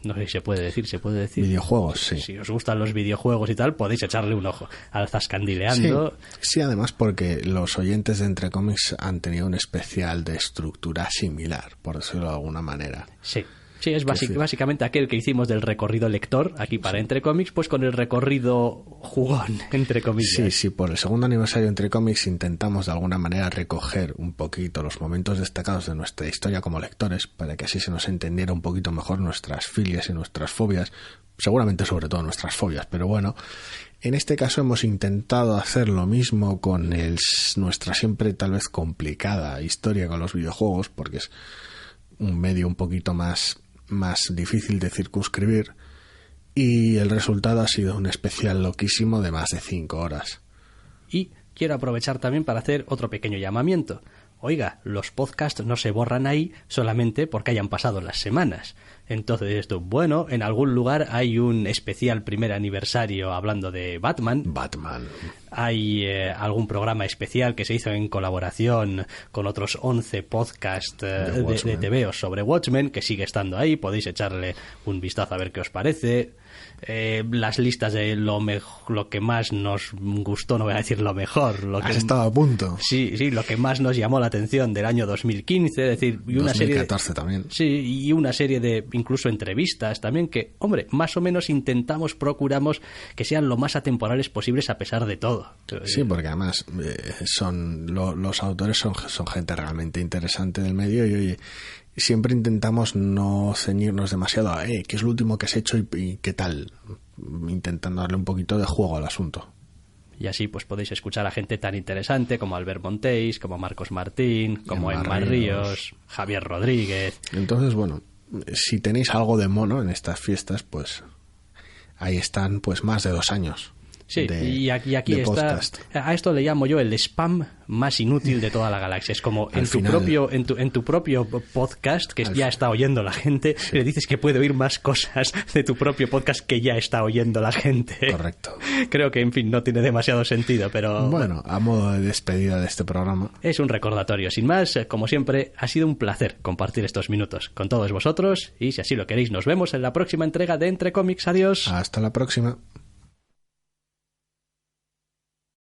No sé si se puede decir. Videojuegos, sí. Si os gustan los videojuegos y tal, podéis echarle un ojo al Zascandileando. Sí, además porque los oyentes de Entre Cómics han tenido un especial de estructura similar, por decirlo de alguna manera. Sí, es básicamente aquel que hicimos del recorrido lector aquí para Entre Cómics, pues con el recorrido jugón, entre comillas. Sí, por el segundo aniversario de Entre Cómics intentamos de alguna manera recoger un poquito los momentos destacados de nuestra historia como lectores, para que así se nos entendiera un poquito mejor nuestras filias y nuestras fobias, seguramente sobre todo nuestras fobias, pero bueno, en este caso hemos intentado hacer lo mismo con nuestra siempre tal vez complicada historia con los videojuegos, porque es un medio un poquito más difícil de circunscribir, y el resultado ha sido un especial loquísimo de más de 5 horas. Y quiero aprovechar también para hacer otro pequeño llamamiento. Oiga, los podcasts no se borran ahí solamente porque hayan pasado las semanas. Entonces esto, bueno, en algún lugar hay un especial primer aniversario hablando de Batman. Hay algún programa especial que se hizo en colaboración con otros 11 podcasts de TVO sobre Watchmen, que sigue estando ahí. Podéis echarle un vistazo a ver qué os parece. Las listas de lo que más nos gustó, no voy a decir lo mejor. Has estado a punto. Sí, lo que más nos llamó la atención del año 2015, es decir, y una 2014 serie también. Sí, y una serie de incluso entrevistas también que, hombre, más o menos procuramos que sean lo más atemporales posibles a pesar de todo. Sí, porque además los autores son gente realmente interesante del medio y oye, siempre intentamos no ceñirnos demasiado a qué es lo último que has hecho y qué tal, intentando darle un poquito de juego al asunto. Y así pues podéis escuchar a gente tan interesante como Albert Montéis, como Marcos Martín, como Emma Ríos, Javier Rodríguez. Entonces, bueno, si tenéis algo de mono en estas fiestas, pues ahí están pues más de 2 años. Sí, y aquí está. Podcast. A esto le llamo yo el spam más inútil de toda la galaxia. Es como en tu propio podcast que ya está oyendo la gente, sí, le dices que puede oír más cosas de tu propio podcast que ya está oyendo la gente. Correcto. Creo que, en fin, no tiene demasiado sentido, pero... Bueno, a modo de despedida de este programa. Es un recordatorio. Sin más, como siempre, ha sido un placer compartir estos minutos con todos vosotros y si así lo queréis, nos vemos en la próxima entrega de Entre Cómics. Adiós. Hasta la próxima.